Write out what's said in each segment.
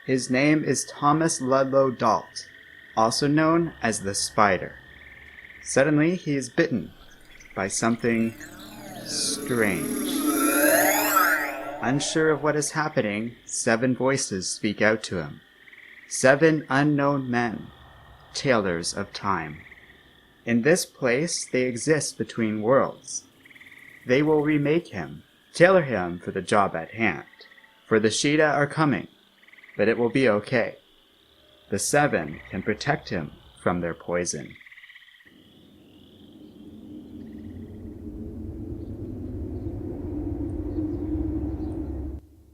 His name is Thomas Ludlow Dalt, also known as the Spider. Suddenly, he is bitten by something strange. Unsure of what is happening, 7 voices speak out to him. 7 unknown men, tailors of time. In this place, they exist between worlds. They will remake him, tailor him for the job at hand. For the Sheeta are coming, but it will be okay. The 7 can protect him from their poison.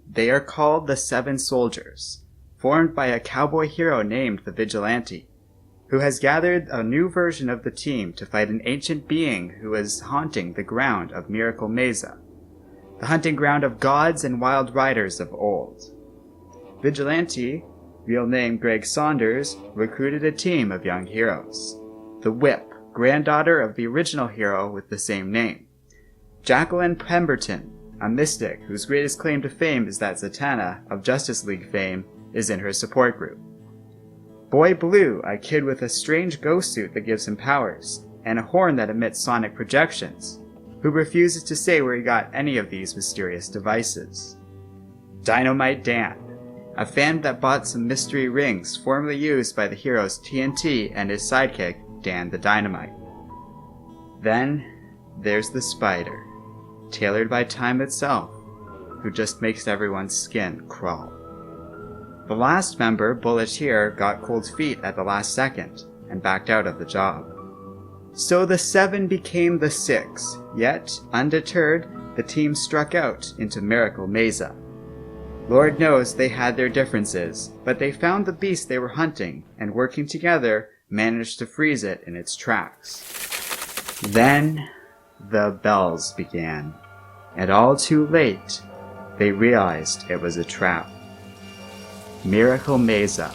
They are called the 7 Soldiers, formed by a cowboy hero named the Vigilante, who has gathered a new version of the team to fight an ancient being who is haunting the ground of Miracle Mesa, the hunting ground of gods and wild riders of old. Vigilante, real name Greg Saunders, recruited a team of young heroes. The Whip, granddaughter of the original hero with the same name. Jacqueline Pemberton, a mystic whose greatest claim to fame is that Zatanna, of Justice League fame, is in her support group. Boy Blue, a kid with a strange ghost suit that gives him powers, and a horn that emits sonic projections, who refuses to say where he got any of these mysterious devices. Dynamite Dan, a fan that bought some mystery rings formerly used by the heroes TNT and his sidekick, Dan the Dynamite. Then there's the Spider, tailored by time itself, who just makes everyone's skin crawl. The last member, Bulletier, got cold feet at the last second and backed out of the job. So the 7 became the 6, yet, undeterred, the team struck out into Miracle Mesa. Lord knows they had their differences, but they found the beast they were hunting and, working together, managed to freeze it in its tracks. Then the bells began, and all too late, they realized it was a trap. Miracle Mesa,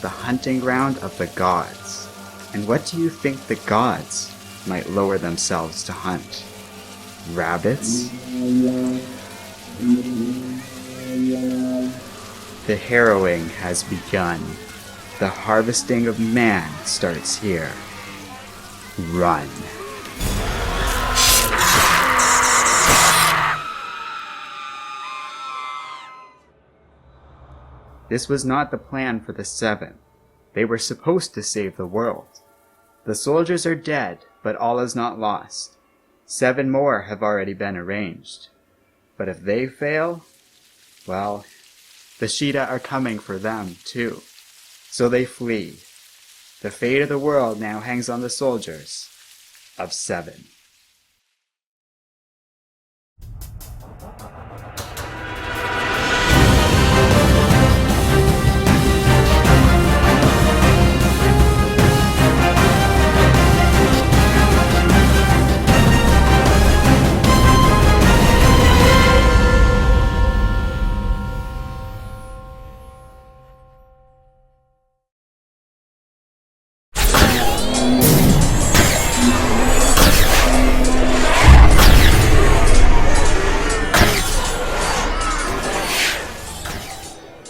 the hunting ground of the gods. And what do you think the gods might lower themselves to hunt? Rabbits? The harrowing has begun. The harvesting of man starts here. Run. This was not the plan for the 7. They were supposed to save the world. The soldiers are dead, but all is not lost. 7 more have already been arranged. But if they fail, well, the Sheeta are coming for them too. So they flee. The fate of the world now hangs on the soldiers of 7.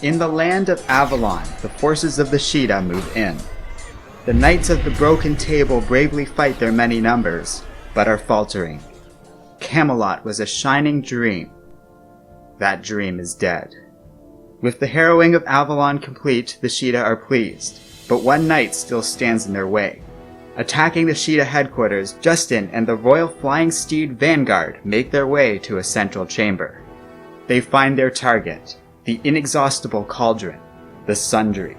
In the land of Avalon, the forces of the Sheeta move in. The Knights of the Broken Table bravely fight their many numbers, but are faltering. Camelot was a shining dream. That dream is dead. With the harrowing of Avalon complete, the Sheeta are pleased, but one knight still stands in their way. Attacking the Sheeta headquarters, Justin and the Royal Flying Steed Vanguard make their way to a central chamber. They find their target, the inexhaustible cauldron, the Sundry.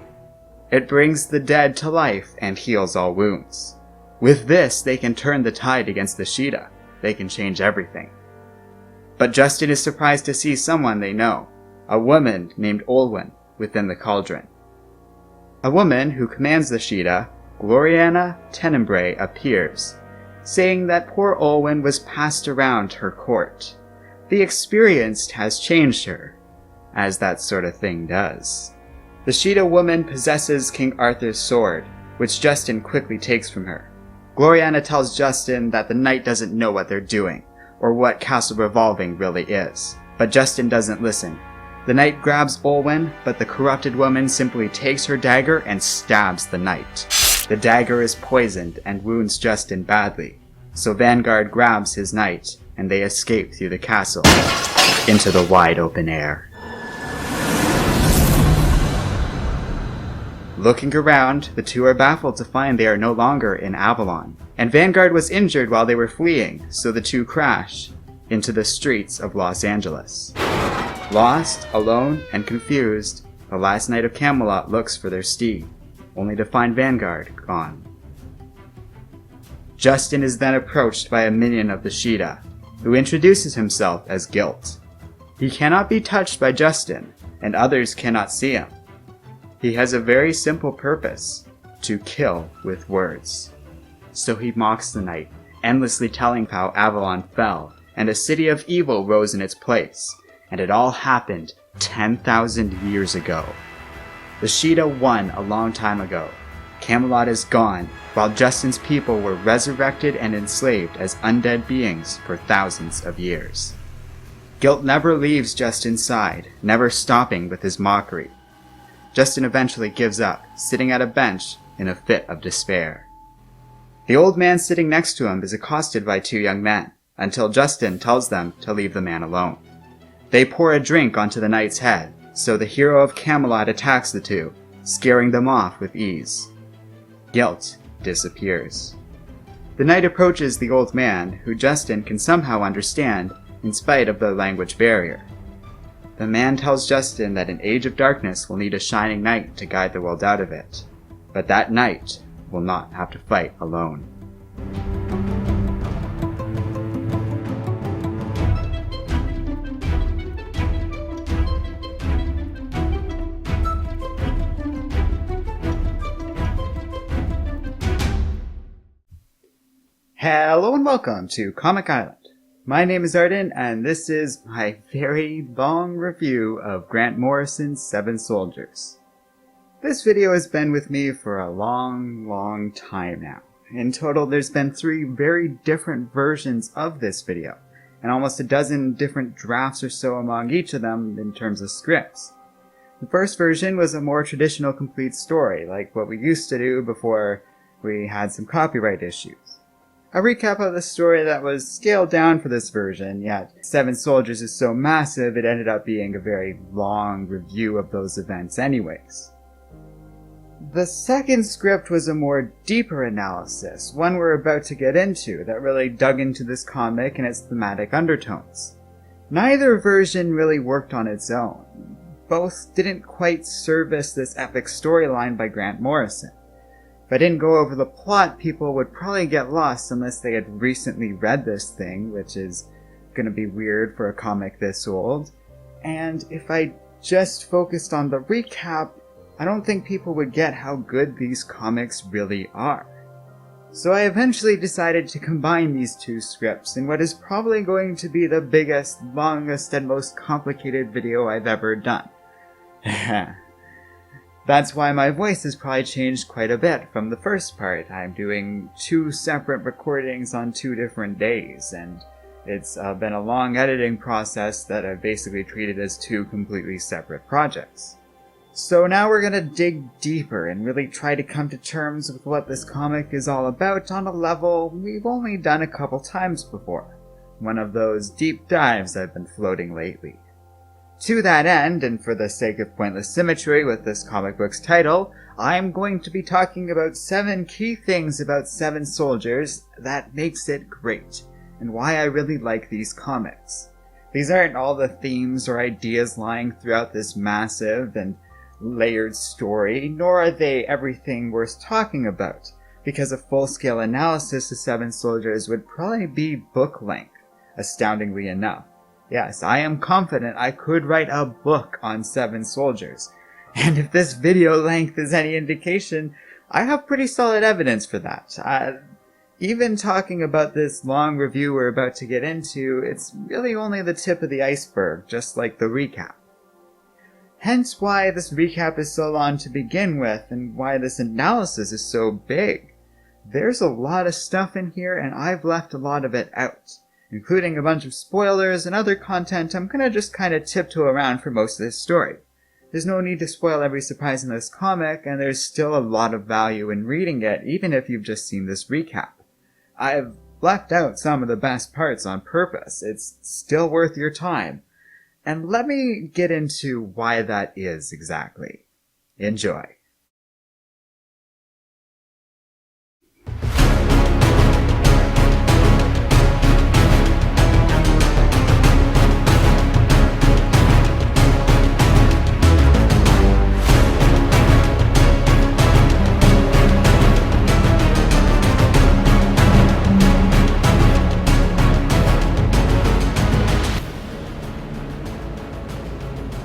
It brings the dead to life and heals all wounds. With this, they can turn the tide against the Sheeta. They can change everything. But Justin is surprised to see someone they know, a woman named Olwen, within the cauldron. A woman who commands the Sheeta, Gloriana Tenebrae, appears, saying that poor Olwen was passed around her court. The experience has changed her, as that sort of thing does. The Sheeta woman possesses King Arthur's sword, which Justin quickly takes from her. Gloriana tells Justin that the knight doesn't know what they're doing, or what castle revolving really is. But Justin doesn't listen. The knight grabs Olwen, but the corrupted woman simply takes her dagger and stabs the knight. The dagger is poisoned and wounds Justin badly, so Vanguard grabs his knight, and they escape through the castle into the wide open air. Looking around, the two are baffled to find they are no longer in Avalon, and Vanguard was injured while they were fleeing, so the two crash into the streets of Los Angeles. Lost, alone, and confused, the last knight of Camelot looks for their steed, only to find Vanguard gone. Justin is then approached by a minion of the Sheeta, who introduces himself as Guilt. He cannot be touched by Justin, and others cannot see him. He has a very simple purpose: to kill with words. So he mocks the knight, endlessly telling how Avalon fell, and a city of evil rose in its place, and it all happened 10,000 years ago. The Sheeta won a long time ago. Camelot is gone, while Justin's people were resurrected and enslaved as undead beings for thousands of years. Guilt never leaves Justin's side, never stopping with his mockery. Justin eventually gives up, sitting at a bench in a fit of despair. The old man sitting next to him is accosted by two young men, until Justin tells them to leave the man alone. They pour a drink onto the knight's head, so the hero of Camelot attacks the two, scaring them off with ease. Guilt disappears. The knight approaches the old man, who Justin can somehow understand in spite of the language barrier. The man tells Justin that an age of darkness will need a shining knight to guide the world out of it, but that knight will not have to fight alone. Hello and welcome to Comic Island. My name is Arden, and this is my very long review of Grant Morrison's Seven Soldiers. This video has been with me for a long time now. In total, there's been 3 very different versions of this video, and almost a dozen different drafts or so among each of them in terms of scripts. The first version was a more traditional complete story, like what we used to do before we had some copyright issues. A recap of the story that was scaled down for this version, yet Seven Soldiers is so massive it ended up being a very long review of those events anyways. The second script was a more deeper analysis, one we're about to get into, that really dug into this comic and its thematic undertones. Neither version really worked on its own. Both didn't quite service this epic storyline by Grant Morrison. If I didn't go over the plot, people would probably get lost unless they had recently read this thing, which is going to be weird for a comic this old. And if I just focused on the recap, I don't think people would get how good these comics really are. So I eventually decided to combine these 2 scripts in what is probably going to be the biggest, longest, and most complicated video I've ever done. That's why my voice has probably changed quite a bit from the first part. I'm doing 2 separate recordings on 2 different days, and it's been a long editing process that I've basically treated as 2 completely separate projects. So now we're gonna dig deeper and really try to come to terms with what this comic is all about on a level we've only done a couple times before. One of those deep dives I've been floating lately. To that end, and for the sake of pointless symmetry with this comic book's title, I'm going to be talking about 7 key things about Seven Soldiers that makes it great, and why I really like these comics. These aren't all the themes or ideas lying throughout this massive and layered story, nor are they everything worth talking about, because a full-scale analysis of Seven Soldiers would probably be book length, astoundingly enough. Yes, I am confident I could write a book on Seven Soldiers, and if this video length is any indication, I have pretty solid evidence for that. Even talking about this long review we're about to get into, it's really only the tip of the iceberg, just like the recap. Hence why this recap is so long to begin with, and why this analysis is so big. There's a lot of stuff in here, and I've left a lot of it out. Including a bunch of spoilers and other content, I'm gonna just kinda tiptoe around for most of this story. There's no need to spoil every surprise in this comic, and there's still a lot of value in reading it, even if you've just seen this recap. I've left out some of the best parts on purpose. It's still worth your time. And let me get into why that is exactly. Enjoy.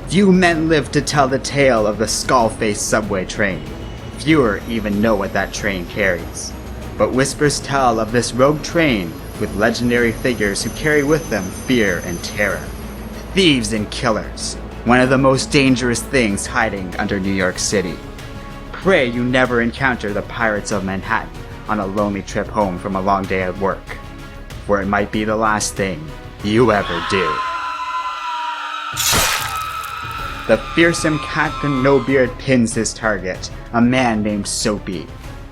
Few men live to tell the tale of the skull-faced subway train. Fewer even know what that train carries. But whispers tell of this rogue train with legendary figures who carry with them fear and terror. Thieves and killers, one of the most dangerous things hiding under New York City. Pray you never encounter the Pirates of Manhattan on a lonely trip home from a long day at work, for it might be the last thing you ever do. The fearsome Captain No-Beard pins his target, a man named Soapy.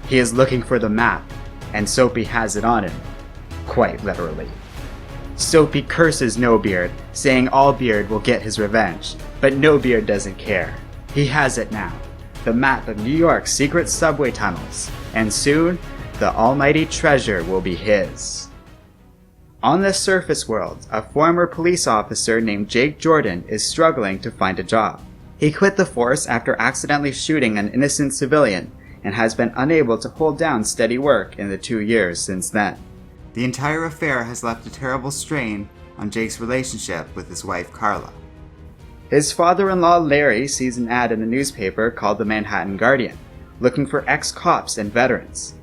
He is looking for the map, and Soapy has it on him. Quite literally. Soapy curses No-Beard, saying Allbeard will get his revenge, but No-Beard doesn't care. He has it now, the map of New York's secret subway tunnels, and soon, the almighty treasure will be his. On the surface world, a former police officer named Jake Jordan is struggling to find a job. He quit the force after accidentally shooting an innocent civilian and has been unable to hold down steady work in the 2 years since then. The entire affair has left a terrible strain on Jake's relationship with his wife Carla. His father-in-law Larry sees an ad in the newspaper called the Manhattan Guardian, looking for ex-cops and veterans.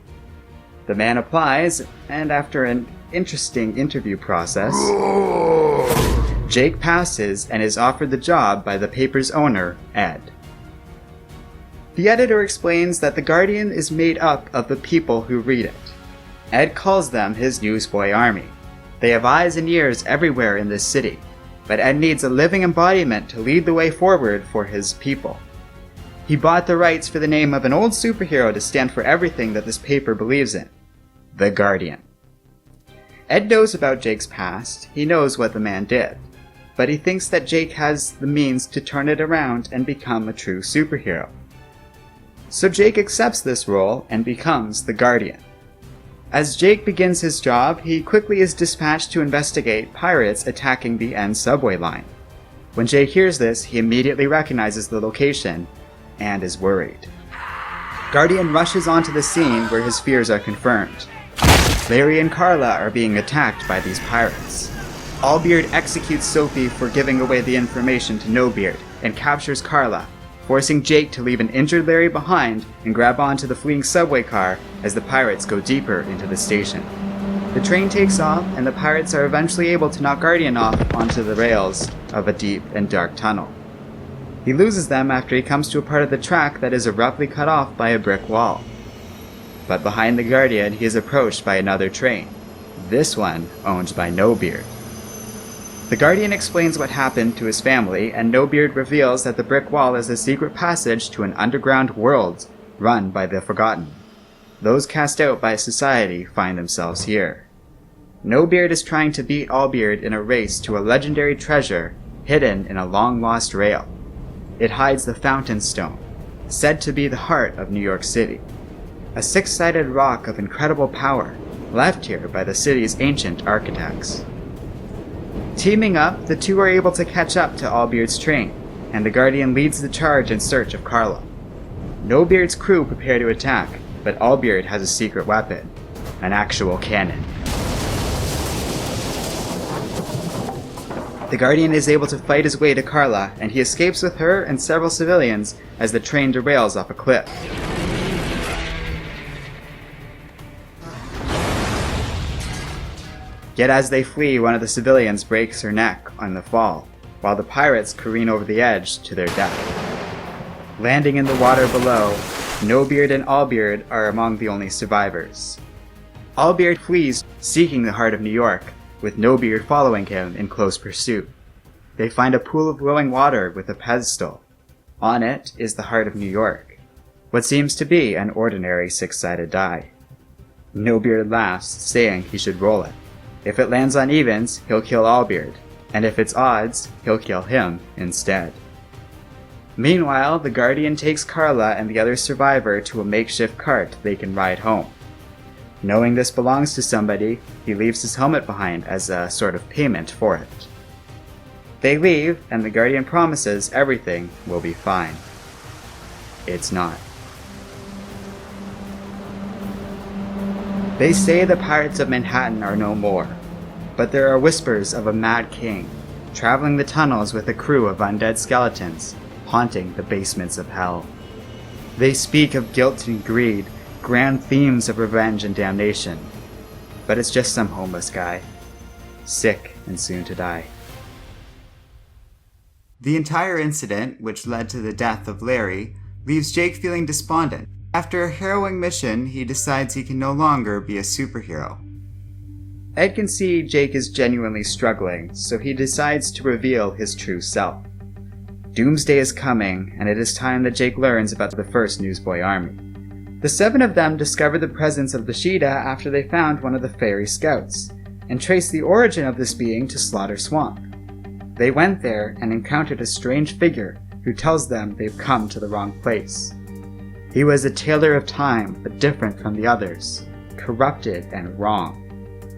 The man applies, and after an interesting interview process, Jake passes and is offered the job by the paper's owner, Ed. The editor explains that the Guardian is made up of the people who read it. Ed calls them his newsboy army. They have eyes and ears everywhere in this city, but Ed needs a living embodiment to lead the way forward for his people. He bought the rights for the name of an old superhero to stand for everything that this paper believes in, the Guardian. Ed knows about Jake's past, he knows what the man did, but he thinks that Jake has the means to turn it around and become a true superhero. So Jake accepts this role and becomes the Guardian. As Jake begins his job, he quickly is dispatched to investigate pirates attacking the N subway line. When Jake hears this, he immediately recognizes the location and is worried. Guardian rushes onto the scene where his fears are confirmed. Larry and Carla are being attacked by these pirates. Allbeard executes Soapy for giving away the information to No-Beard and captures Carla, forcing Jake to leave an injured Larry behind and grab onto the fleeing subway car as the pirates go deeper into the station. The train takes off and the pirates are eventually able to knock Guardian off onto the rails of a deep and dark tunnel. He loses them after he comes to a part of the track that is abruptly cut off by a brick wall. But behind the Guardian, he is approached by another train, this one owned by No-Beard. The Guardian explains what happened to his family, and No-Beard reveals that the brick wall is a secret passage to an underground world run by the Forgotten. Those cast out by society find themselves here. No-Beard is trying to beat Allbeard in a race to a legendary treasure hidden in a long-lost rail. It hides the Fountain Stone, said to be the heart of New York City. A six-sided rock of incredible power, left here by the city's ancient architects. Teaming up, the two are able to catch up to Allbeard's train, and the Guardian leads the charge in search of Carla. No-Beard's crew prepare to attack, but Allbeard has a secret weapon, an actual cannon. The Guardian is able to fight his way to Carla, and he escapes with her and several civilians as the train derails off a cliff. Yet as they flee, one of the civilians breaks her neck on the fall, while the pirates careen over the edge to their death. Landing in the water below, No-Beard and Allbeard are among the only survivors. Allbeard flees, seeking the heart of New York, with No Beard following him in close pursuit. They find a pool of glowing water with a pedestal. On it is the heart of New York, what seems to be an ordinary six-sided die. No Beard laughs, saying he should roll it. If it lands on evens, he'll kill Allbeard, and if it's odds, he'll kill him instead. Meanwhile, the Guardian takes Carla and the other survivor to a makeshift cart they can ride home. Knowing this belongs to somebody, he leaves his helmet behind as a sort of payment for it. They leave, and the Guardian promises everything will be fine. It's not. They say the pirates of Manhattan are no more, but there are whispers of a mad king, traveling the tunnels with a crew of undead skeletons, haunting the basements of hell. They speak of guilt and greed, grand themes of revenge and damnation, but it's just some homeless guy, sick and soon to die. The entire incident, which led to the death of Larry, leaves Jake feeling despondent. After a harrowing mission, he decides he can no longer be a superhero. Ed can see Jake is genuinely struggling, so he decides to reveal his true self. Doomsday is coming, and it is time that Jake learns about the first Newsboy army. The 7 of them discover the presence of the Sheeta after they found one of the fairy scouts, and trace the origin of this being to Slaughter Swamp. They went there and encountered a strange figure who tells them they've come to the wrong place. He was a tailor of time, but different from the others, corrupted and wrong.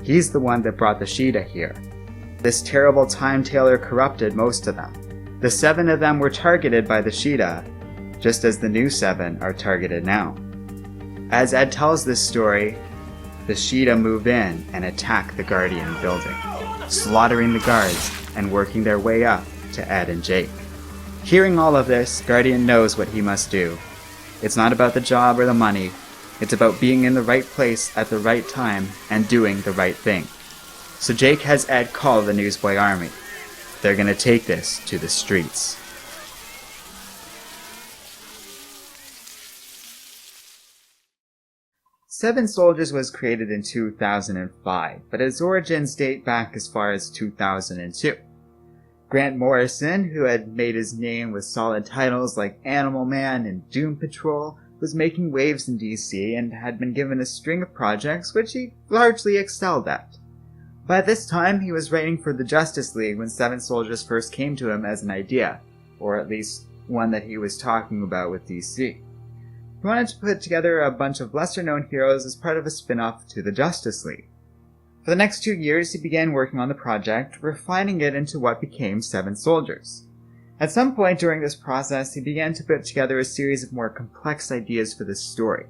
He's the one that brought the Sheeta here. This terrible time tailor corrupted most of them. The 7 of them were targeted by the Sheeta, just as the new 7 are targeted now. As Ed tells this story, the Sheeta move in and attack the Guardian building, slaughtering the guards and working their way up to Ed and Jake. Hearing all of this, Guardian knows what he must do. It's not about the job or the money, it's about being in the right place at the right time and doing the right thing. So Jake has Ed call the Newsboy Army. They're gonna take this to the streets. Seven Soldiers was created in 2005, but its origins date back as far as 2002. Grant Morrison, who had made his name with solid titles like Animal Man and Doom Patrol, was making waves in DC and had been given a string of projects which he largely excelled at. By this time, he was writing for the Justice League when Seven Soldiers first came to him as an idea, or at least one that he was talking about with DC. He wanted to put together a bunch of lesser-known heroes as part of a spin-off to the Justice League. For the next 2 years, he began working on the project, refining it into what became Seven Soldiers. At some point during this process, he began to put together a series of more complex ideas for this story.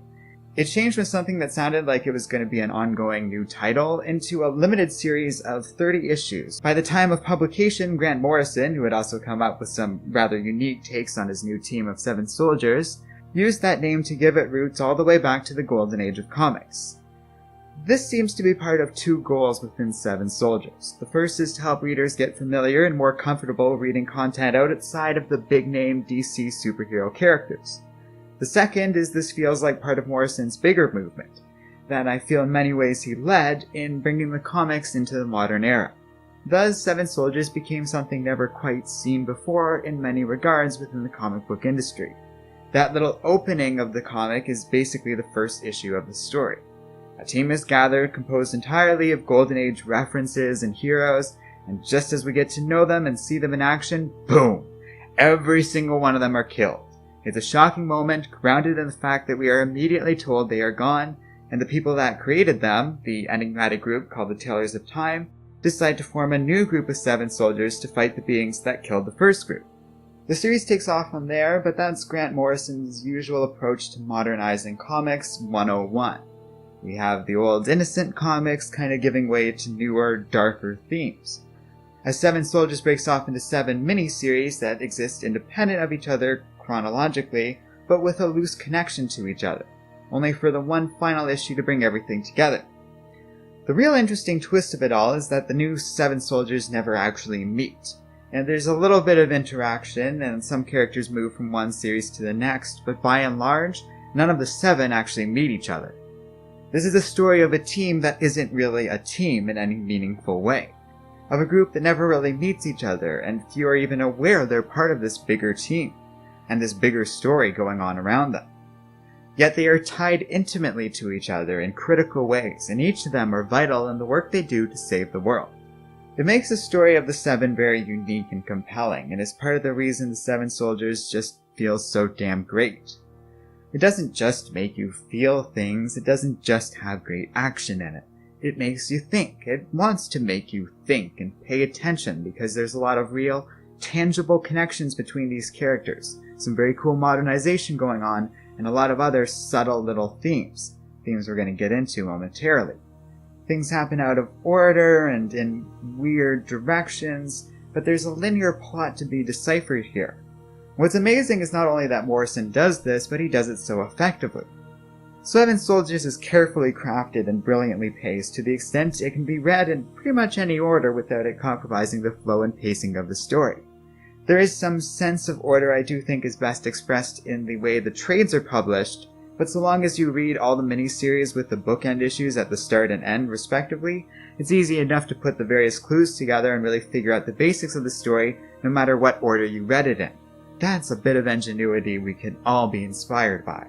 It changed from something that sounded like it was going to be an ongoing new title into a limited series of 30 issues. By the time of publication, Grant Morrison, who had also come up with some rather unique takes on his new team of Seven Soldiers, used that name to give it roots all the way back to the golden age of comics. This seems to be part of 2 goals within Seven Soldiers. The first is to help readers get familiar and more comfortable reading content outside of the big-name DC superhero characters. The second is this feels like part of Morrison's bigger movement, that I feel in many ways he led in bringing the comics into the modern era. Thus, Seven Soldiers became something never quite seen before in many regards within the comic book industry. That little opening of the comic is basically the first issue of the story. A team is gathered, composed entirely of Golden Age references and heroes, and just as we get to know them and see them in action, boom! Every single one of them are killed. It's a shocking moment, grounded in the fact that we are immediately told they are gone, and the people that created them, the enigmatic group called the Tailors of Time, decide to form a new group of 7 soldiers to fight the beings that killed the first group. The series takes off from there, but that's Grant Morrison's usual approach to modernizing comics 101. We have the old innocent comics kind of giving way to newer, darker themes. As Seven Soldiers breaks off into 7 mini-series that exist independent of each other chronologically, but with a loose connection to each other, only for the one final issue to bring everything together. The real interesting twist of it all is that the new 7 soldiers never actually meet, and there's a little bit of interaction, and some characters move from one series to the next, but by and large, none of the 7 actually meet each other. This is a story of a team that isn't really a team in any meaningful way, of a group that never really meets each other, and few are even aware they're part of this bigger team, and this bigger story going on around them. Yet they are tied intimately to each other in critical ways, and each of them are vital in the work they do to save the world. It makes the story of the Seven very unique and compelling, and is part of the reason the Seven Soldiers just feels so damn great. It doesn't just make you feel things, it doesn't just have great action in it. It makes you think. It wants to make you think and pay attention, because there's a lot of real, tangible connections between these characters, some very cool modernization going on, and a lot of other subtle little themes we're going to get into momentarily. Things happen out of order and in weird directions, but there's a linear plot to be deciphered here. What's amazing is not only that Morrison does this, but he does it so effectively. Seven Soldiers is carefully crafted and brilliantly paced to the extent it can be read in pretty much any order without it compromising the flow and pacing of the story. There is some sense of order I do think is best expressed in the way the trades are published, but so long as you read all the miniseries with the bookend issues at the start and end respectively, it's easy enough to put the various clues together and really figure out the basics of the story no matter what order you read it in. That's a bit of ingenuity we can all be inspired by.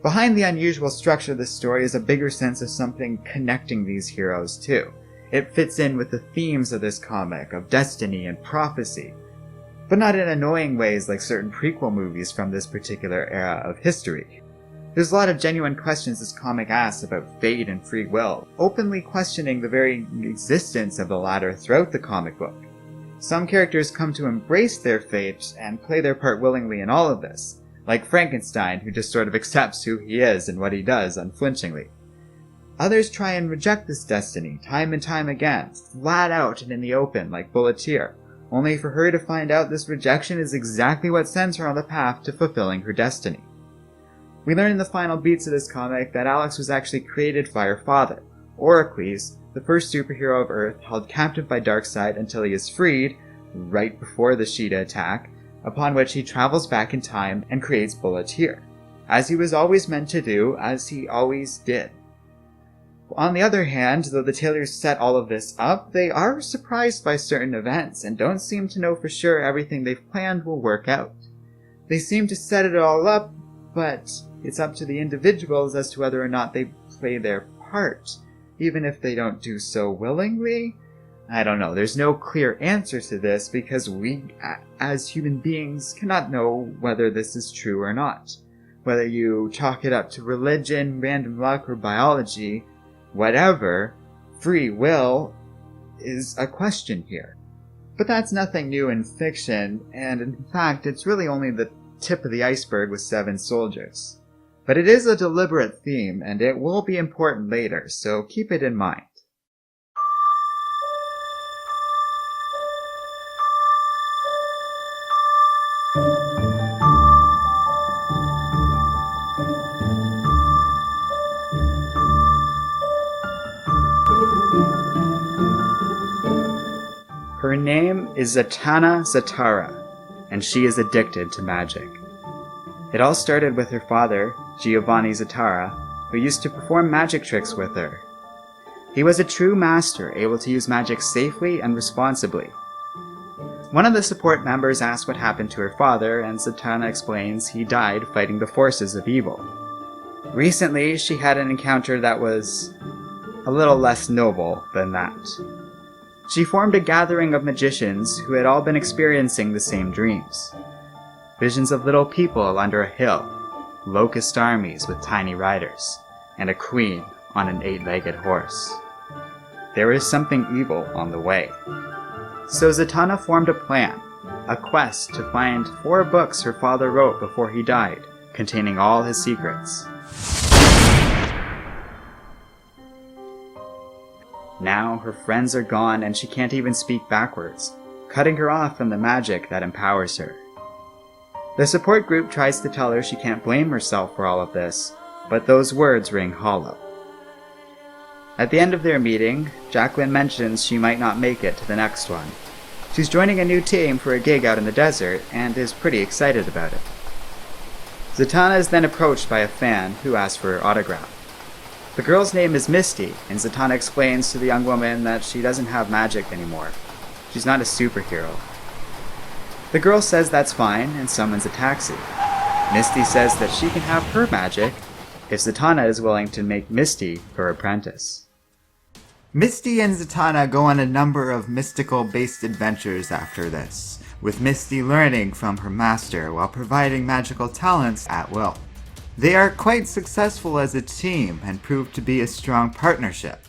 Behind the unusual structure of the story is a bigger sense of something connecting these heroes too. It fits in with the themes of this comic, of destiny and prophecy, but not in annoying ways like certain prequel movies from this particular era of history. There's a lot of genuine questions this comic asks about fate and free will, openly questioning the very existence of the latter throughout the comic book. Some characters come to embrace their fate and play their part willingly in all of this, like Frankenstein, who just sort of accepts who he is and what he does unflinchingly. Others try and reject this destiny, time and time again, flat out and in the open, like Bulletier, only for her to find out this rejection is exactly what sends her on the path to fulfilling her destiny. We learn in the final beats of this comic that Alex was actually created by her father, Oracles, the first superhero of Earth, held captive by Darkseid until he is freed, right before the Sheeta attack, upon which he travels back in time and creates Bulletier, as he was always meant to do, as he always did. On the other hand, though the Taylors set all of this up, they are surprised by certain events and don't seem to know for sure everything they've planned will work out. They seem to set it all up, but it's up to the individuals as to whether or not they play their part, even if they don't do so willingly. I don't know, there's no clear answer to this because we, as human beings, cannot know whether this is true or not. Whether you chalk it up to religion, random luck, or biology, whatever, free will is a question here. But that's nothing new in fiction, and in fact it's really only the tip of the iceberg with Seven Soldiers. But it is a deliberate theme, and it will be important later, so keep it in mind. Her name is Zatanna Zatara, and she is addicted to magic. It all started with her father, Giovanni Zatara, who used to perform magic tricks with her. He was a true master, able to use magic safely and responsibly. One of the support members asks what happened to her father, and Zatanna explains he died fighting the forces of evil. Recently, she had an encounter that was a little less noble than that. She formed a gathering of magicians who had all been experiencing the same dreams. Visions of little people under a hill, locust armies with tiny riders, and a queen on an 8-legged horse. There is something evil on the way. So Zatanna formed a plan, a quest to find 4 books her father wrote before he died, containing all his secrets. Now her friends are gone and she can't even speak backwards, cutting her off from the magic that empowers her. The support group tries to tell her she can't blame herself for all of this, but those words ring hollow. At the end of their meeting, Jacqueline mentions she might not make it to the next one. She's joining a new team for a gig out in the desert and is pretty excited about it. Zatanna is then approached by a fan who asks for her autograph. The girl's name is Misty, and Zatanna explains to the young woman that she doesn't have magic anymore. She's not a superhero. The girl says that's fine and summons a taxi. Misty says that she can have her magic if Zatanna is willing to make Misty her apprentice. Misty and Zatanna go on a number of mystical-based adventures after this, with Misty learning from her master while providing magical talents at will. They are quite successful as a team and prove to be a strong partnership,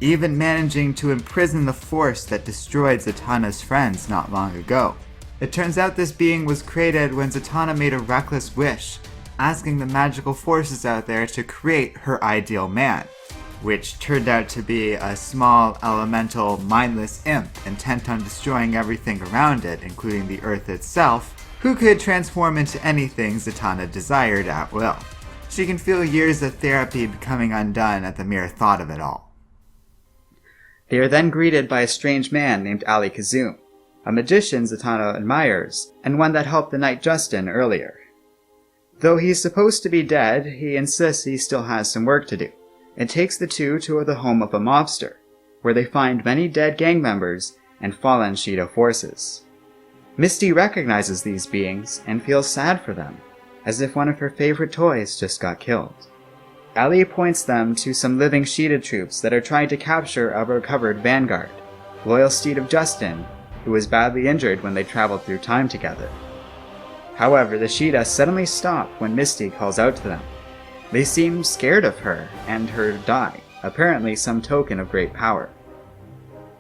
even managing to imprison the force that destroyed Zatanna's friends not long ago. It turns out this being was created when Zatanna made a reckless wish, asking the magical forces out there to create her ideal man, which turned out to be a small, elemental, mindless imp intent on destroying everything around it, including the earth itself, who could transform into anything Zatanna desired at will. She can feel years of therapy becoming undone at the mere thought of it all. They are then greeted by a strange man named Ali Kazum, a magician Zatanna admires, and one that helped the knight Justin earlier. Though he's supposed to be dead, he insists he still has some work to do, and takes the two to the home of a mobster, where they find many dead gang members and fallen Sheeta forces. Misty recognizes these beings and feels sad for them, as if one of her favorite toys just got killed. Ali points them to some living Sheeta troops that are trying to capture a recovered vanguard, loyal steed of Justin, who was badly injured when they traveled through time together. However, the Sheeta suddenly stop when Misty calls out to them. They seem scared of her and her die, apparently some token of great power.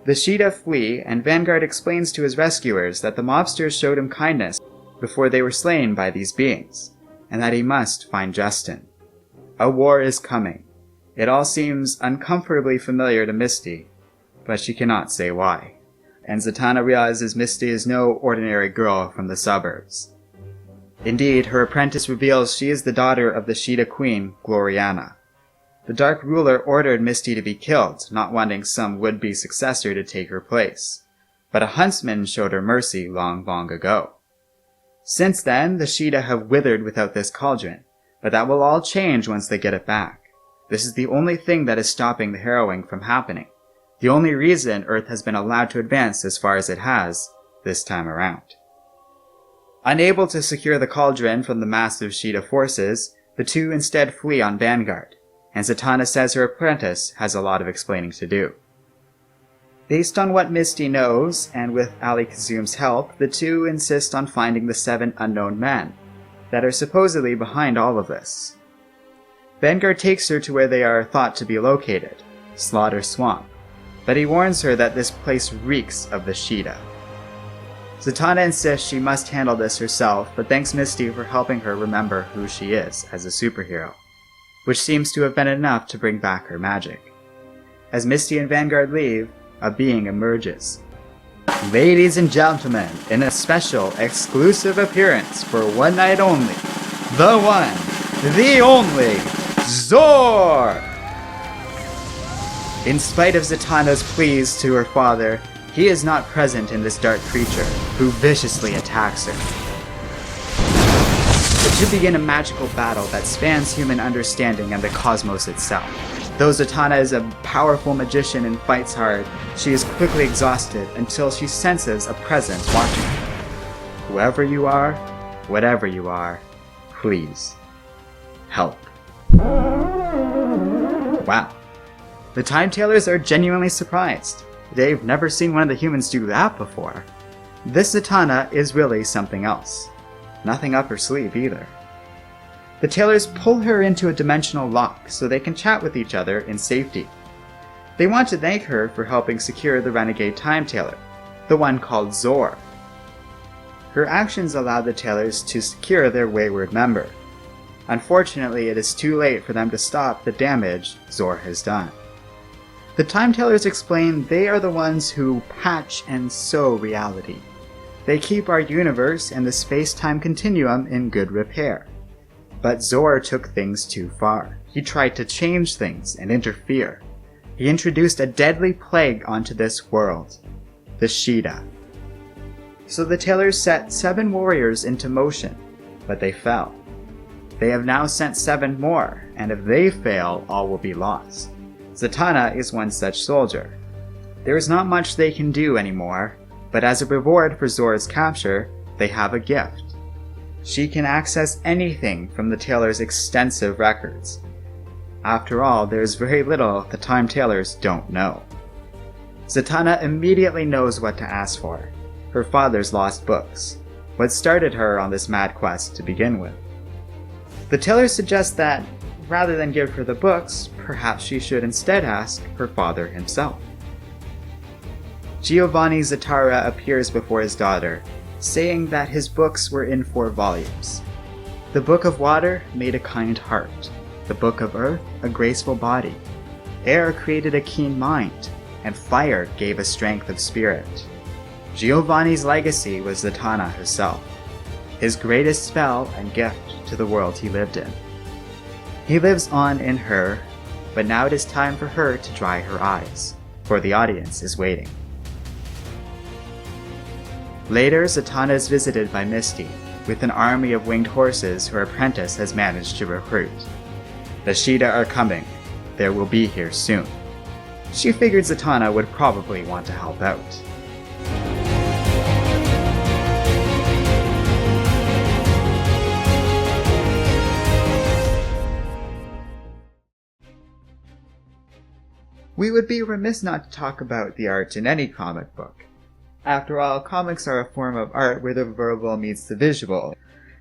The Sheeta flee, and Vanguard explains to his rescuers that the mobsters showed him kindness before they were slain by these beings, and that he must find Justin. A war is coming. It all seems uncomfortably familiar to Misty, but she cannot say why. And Zatanna realizes Misty is no ordinary girl from the suburbs. Indeed, her apprentice reveals she is the daughter of the Sheeta queen, Gloriana. The Dark Ruler ordered Misty to be killed, not wanting some would-be successor to take her place. But a huntsman showed her mercy long, long ago. Since then, the Sheeta have withered without this cauldron, but that will all change once they get it back. This is the only thing that is stopping the harrowing from happening. The only reason Earth has been allowed to advance as far as it has, this time around. Unable to secure the cauldron from the massive Sheeta forces, the two instead flee on Vanguard, and Zatanna says her apprentice has a lot of explaining to do. Based on what Misty knows, and with Ali Kazum's help, the two insist on finding the 7 unknown men that are supposedly behind all of this. Vanguard takes her to where they are thought to be located, Slaughter Swamp, but he warns her that this place reeks of the Sheeta. Zatanna insists she must handle this herself, but thanks Misty for helping her remember who she is as a superhero, which seems to have been enough to bring back her magic. As Misty and Vanguard leave, a being emerges. Ladies and gentlemen, in a special, exclusive appearance for one night only, the one, the only, Zor! In spite of Zatanna's pleas to her father, he is not present in this dark creature, who viciously attacks her. It should begin a magical battle that spans human understanding and the cosmos itself. Though Zatanna is a powerful magician and fights hard, she is quickly exhausted until she senses a presence watching her. Whoever you are, whatever you are, please, help. Wow. The Time Tailors are genuinely surprised. They've never seen one of the humans do that before. This Zatanna is really something else. Nothing up her sleeve either. The Tailors pull her into a dimensional lock so they can chat with each other in safety. They want to thank her for helping secure the renegade Time Tailor, the one called Zor. Her actions allow the Tailors to secure their wayward member. Unfortunately, it is too late for them to stop the damage Zor has done. The Time Tailors explain they are the ones who patch and sew reality. They keep our universe and the space-time continuum in good repair. But Zor took things too far. He tried to change things and interfere. He introduced a deadly plague onto this world, the Sheeta. So the Tailors set 7 warriors into motion, but they fell. They have now sent 7 more, and if they fail, all will be lost. Zatanna is one such soldier. There is not much they can do anymore, but as a reward for Zor's capture, they have a gift. She can access anything from the Tailor's extensive records. After all, there is very little the Time Tailors don't know. Zatanna immediately knows what to ask for: her father's lost books, what started her on this mad quest to begin with. The Tailors suggest that, rather than give her the books, perhaps she should instead ask her father himself. Giovanni Zatara appears before his daughter, saying that his books were in 4 volumes. The Book of Water made a kind heart, the Book of Earth a graceful body, Air created a keen mind, and Fire gave a strength of spirit. Giovanni's legacy was Zatanna herself, his greatest spell and gift to the world he lived in. He lives on in her, but now it is time for her to dry her eyes, for the audience is waiting. Later, Zatanna is visited by Misty, with an army of winged horses her apprentice has managed to recruit. The Sheeta are coming. They will be here soon. She figured Zatanna would probably want to help out. We would be remiss not to talk about the art in any comic book. After all, comics are a form of art where the verbal meets the visual.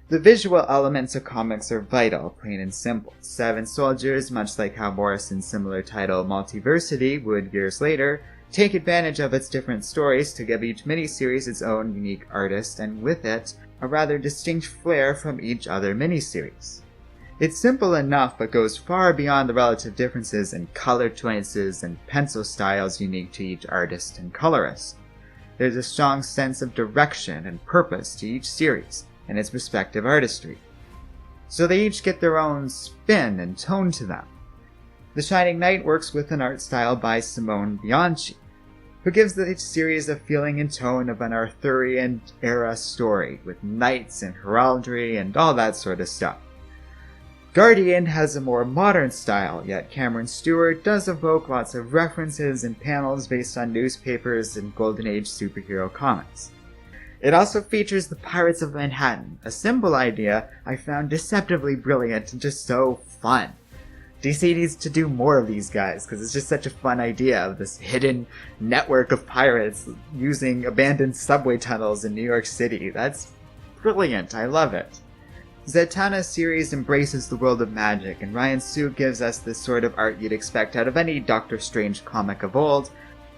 The visual elements of comics are vital, plain and simple. 7 Soldiers, much like how Morrison's similar title Multiversity would years later, take advantage of its different stories to give each miniseries its own unique artist, and with it, a rather distinct flair from each other miniseries. It's simple enough, but goes far beyond the relative differences in color choices and pencil styles unique to each artist and colorist. There's a strong sense of direction and purpose to each series and its respective artistry. So they each get their own spin and tone to them. The Shining Knight works with an art style by Simone Bianchi, who gives each series a feeling and tone of an Arthurian-era story, with knights and heraldry and all that sort of stuff. Guardian has a more modern style, yet Cameron Stewart does evoke lots of references and panels based on newspapers and Golden Age superhero comics. It also features the Pirates of Manhattan, a simple idea I found deceptively brilliant and just so fun. DC needs to do more of these guys, because it's just such a fun idea of this hidden network of pirates using abandoned subway tunnels in New York City. That's brilliant, I love it. Zatanna's series embraces the world of magic, and Ryan Sue gives us the sort of art you'd expect out of any Doctor Strange comic of old,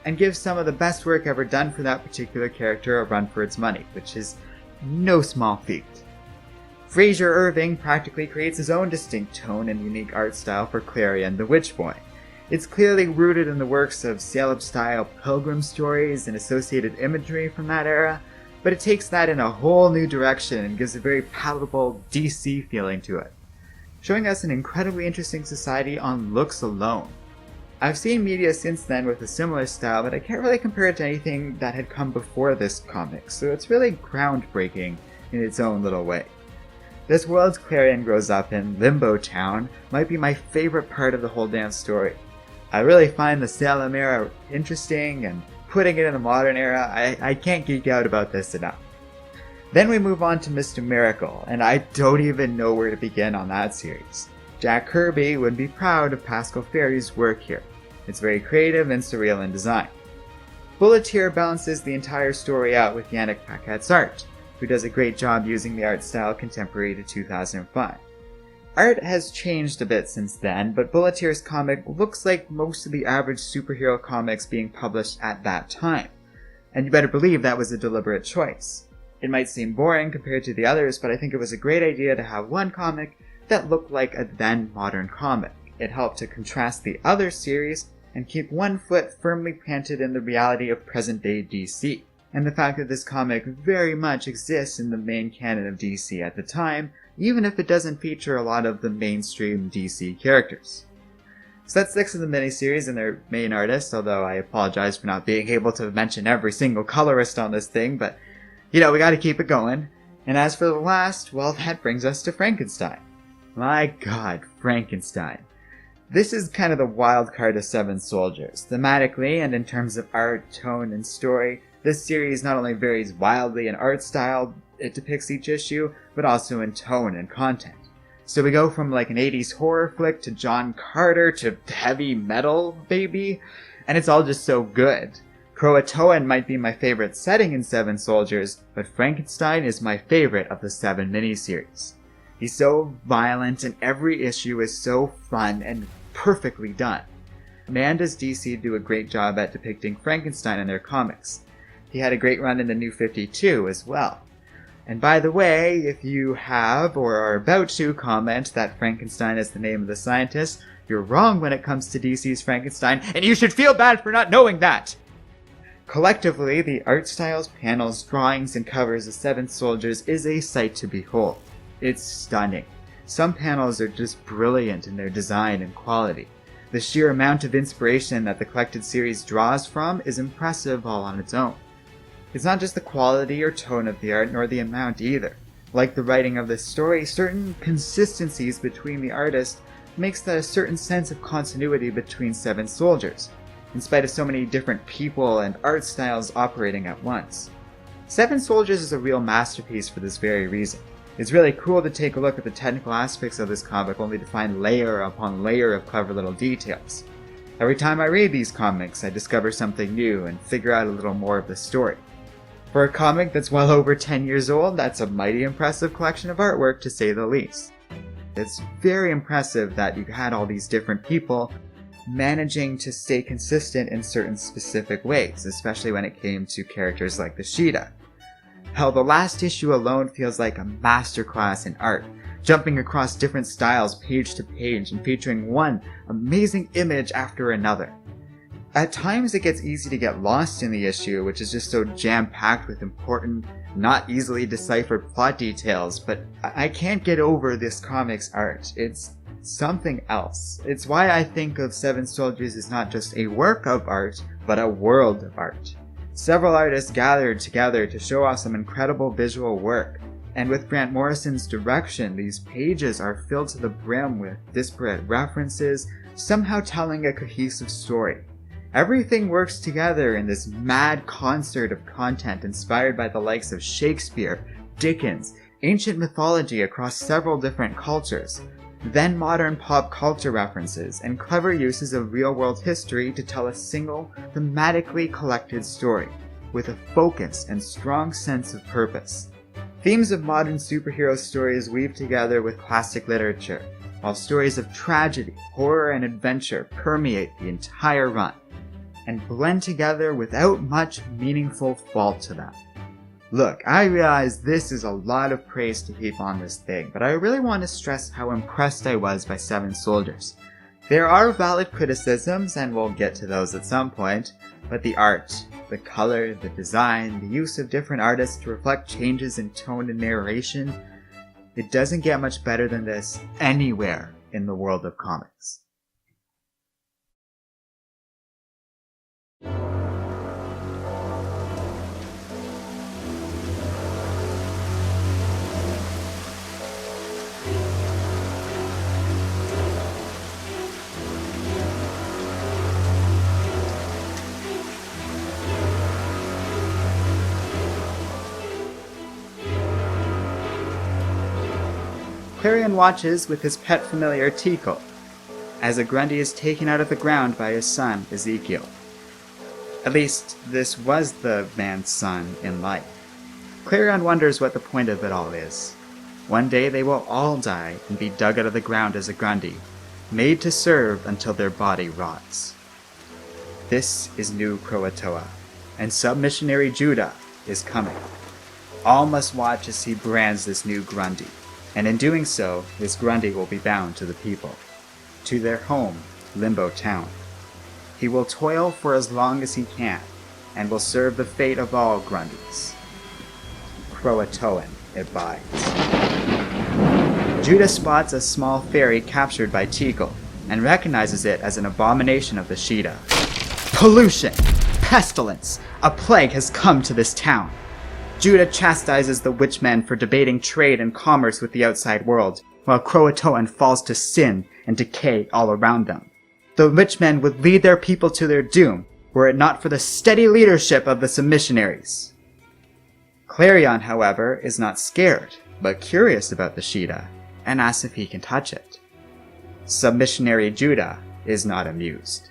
and gives some of the best work ever done for that particular character a run for its money, which is no small feat. Fraser Irving practically creates his own distinct tone and unique art style for Clarion the Witch Boy. It's clearly rooted in the works of Salem-style pilgrim stories and associated imagery from that era, but it takes that in a whole new direction and gives a very palatable DC feeling to it, showing us an incredibly interesting society on looks alone. I've seen media since then with a similar style, but I can't really compare it to anything that had come before this comic, so it's really groundbreaking in its own little way. This world Clarion grows up in, Limbo Town, might be my favorite part of the whole damn story. I really find the Salem era interesting, and putting it in the modern era, I can't geek out about this enough. Then we move on to Mr. Miracle, and I don't even know where to begin on that series. Jack Kirby would be proud of Pascal Ferry's work here. It's very creative and surreal in design. Bulletier balances the entire story out with Yannick Paquette's art, who does a great job using the art style contemporary to 2005. Art has changed a bit since then, but Bulletier's comic looks like most of the average superhero comics being published at that time. And you better believe that was a deliberate choice. It might seem boring compared to the others, but I think it was a great idea to have one comic that looked like a then modern comic. It helped to contrast the other series and keep one foot firmly planted in the reality of present-day DC, and the fact that this comic very much exists in the main canon of DC at the time, even if it doesn't feature a lot of the mainstream DC characters. So that's 6 of the miniseries and their main artists, although I apologize for not being able to mention every single colorist on this thing, but, we gotta keep it going. And as for the last, well, that brings us to Frankenstein. My god, Frankenstein. This is kind of the wild card of Seven Soldiers. Thematically and in terms of art, tone, and story, this series not only varies wildly in art style it depicts each issue, but also in tone and content. So we go from like an 80s horror flick to John Carter to heavy metal, baby, and it's all just so good. Croatoan might be my favorite setting in Seven Soldiers, but Frankenstein is my favorite of the 7 miniseries. He's so violent and every issue is so fun and perfectly done. Man, does DC do a great job at depicting Frankenstein in their comics. He had a great run in the New 52 as well. And by the way, if you have or are about to comment that Frankenstein is the name of the scientist, you're wrong when it comes to DC's Frankenstein, and you should feel bad for not knowing that! Collectively, the art styles, panels, drawings, and covers of Seven Soldiers is a sight to behold. It's stunning. Some panels are just brilliant in their design and quality. The sheer amount of inspiration that the collected series draws from is impressive all on its own. It's not just the quality or tone of the art, nor the amount either. Like the writing of this story, certain consistencies between the artists makes that a certain sense of continuity between Seven Soldiers, in spite of so many different people and art styles operating at once. Seven Soldiers is a real masterpiece for this very reason. It's really cool to take a look at the technical aspects of this comic only to find layer upon layer of clever little details. Every time I read these comics, I discover something new and figure out a little more of the story. For a comic that's well over 10 years old, that's a mighty impressive collection of artwork to say the least. It's very impressive that you had all these different people managing to stay consistent in certain specific ways, especially when it came to characters like the Sheeta. Hell, the last issue alone feels like a masterclass in art, jumping across different styles page to page and featuring one amazing image after another. At times it gets easy to get lost in the issue, which is just so jam-packed with important, not easily deciphered plot details, but I can't get over this comic's art. It's something else. It's why I think of Seven Soldiers as not just a work of art, but a world of art. Several artists gathered together to show off some incredible visual work, and with Grant Morrison's direction, these pages are filled to the brim with disparate references, somehow telling a cohesive story. Everything works together in this mad concert of content inspired by the likes of Shakespeare, Dickens, ancient mythology across several different cultures, then modern pop culture references, and clever uses of real-world history to tell a single, thematically collected story, with a focus and strong sense of purpose. Themes of modern superhero stories weave together with classic literature, while stories of tragedy, horror, and adventure permeate the entire run, and blend together without much meaningful fault to them. Look, I realize this is a lot of praise to heap on this thing, but I really want to stress how impressed I was by Seven Soldiers. There are valid criticisms, and we'll get to those at some point, but the art, the color, the design, the use of different artists to reflect changes in tone and narration, it doesn't get much better than this anywhere in the world of comics. Clavion watches with his pet familiar Tico, as a Grundy is taken out of the ground by his son, Ezekiel. At least, this was the man's son in life. Clavion wonders what the point of it all is. One day they will all die and be dug out of the ground as a Grundy, made to serve until their body rots. This is New Croatoa, and Sub-Missionary Judah is coming. All must watch as he brands this new Grundy. And in doing so, this Grundy will be bound to the people, to their home, Limbo Town. He will toil for as long as he can, and will serve the fate of all Grundys. Croatoan it bides. Judah spots a small fairy captured by Tico, and recognizes it as an abomination of the Sheeta. Pollution! Pestilence! A plague has come to this town! Judah chastises the witchmen for debating trade and commerce with the outside world, while Croatoan falls to sin and decay all around them. The witchmen would lead their people to their doom, were it not for the steady leadership of the submissionaries. Clavion, however, is not scared, but curious about the Sheeta, and asks if he can touch it. Submissionary Judah is not amused.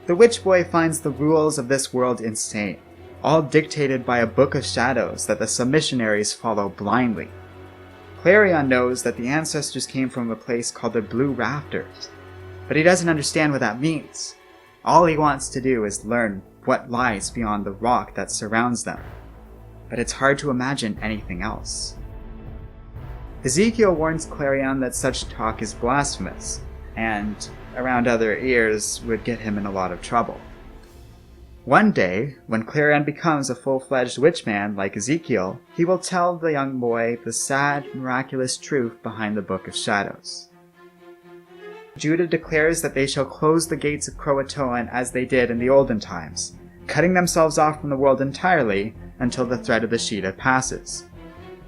The witch boy finds the rules of this world insane, all dictated by a book of shadows that the submissionaries follow blindly. Clavion knows that the ancestors came from a place called the Blue Rafters, but he doesn't understand what that means. All he wants to do is learn what lies beyond the rock that surrounds them, but it's hard to imagine anything else. Ezekiel warns Clavion that such talk is blasphemous, and around other ears would get him in a lot of trouble. One day, when Clavion becomes a full-fledged witchman like Ezekiel, he will tell the young boy the sad, miraculous truth behind the Book of Shadows. Judah declares that they shall close the gates of Croatoan as they did in the olden times, cutting themselves off from the world entirely until the threat of the Sheeta passes.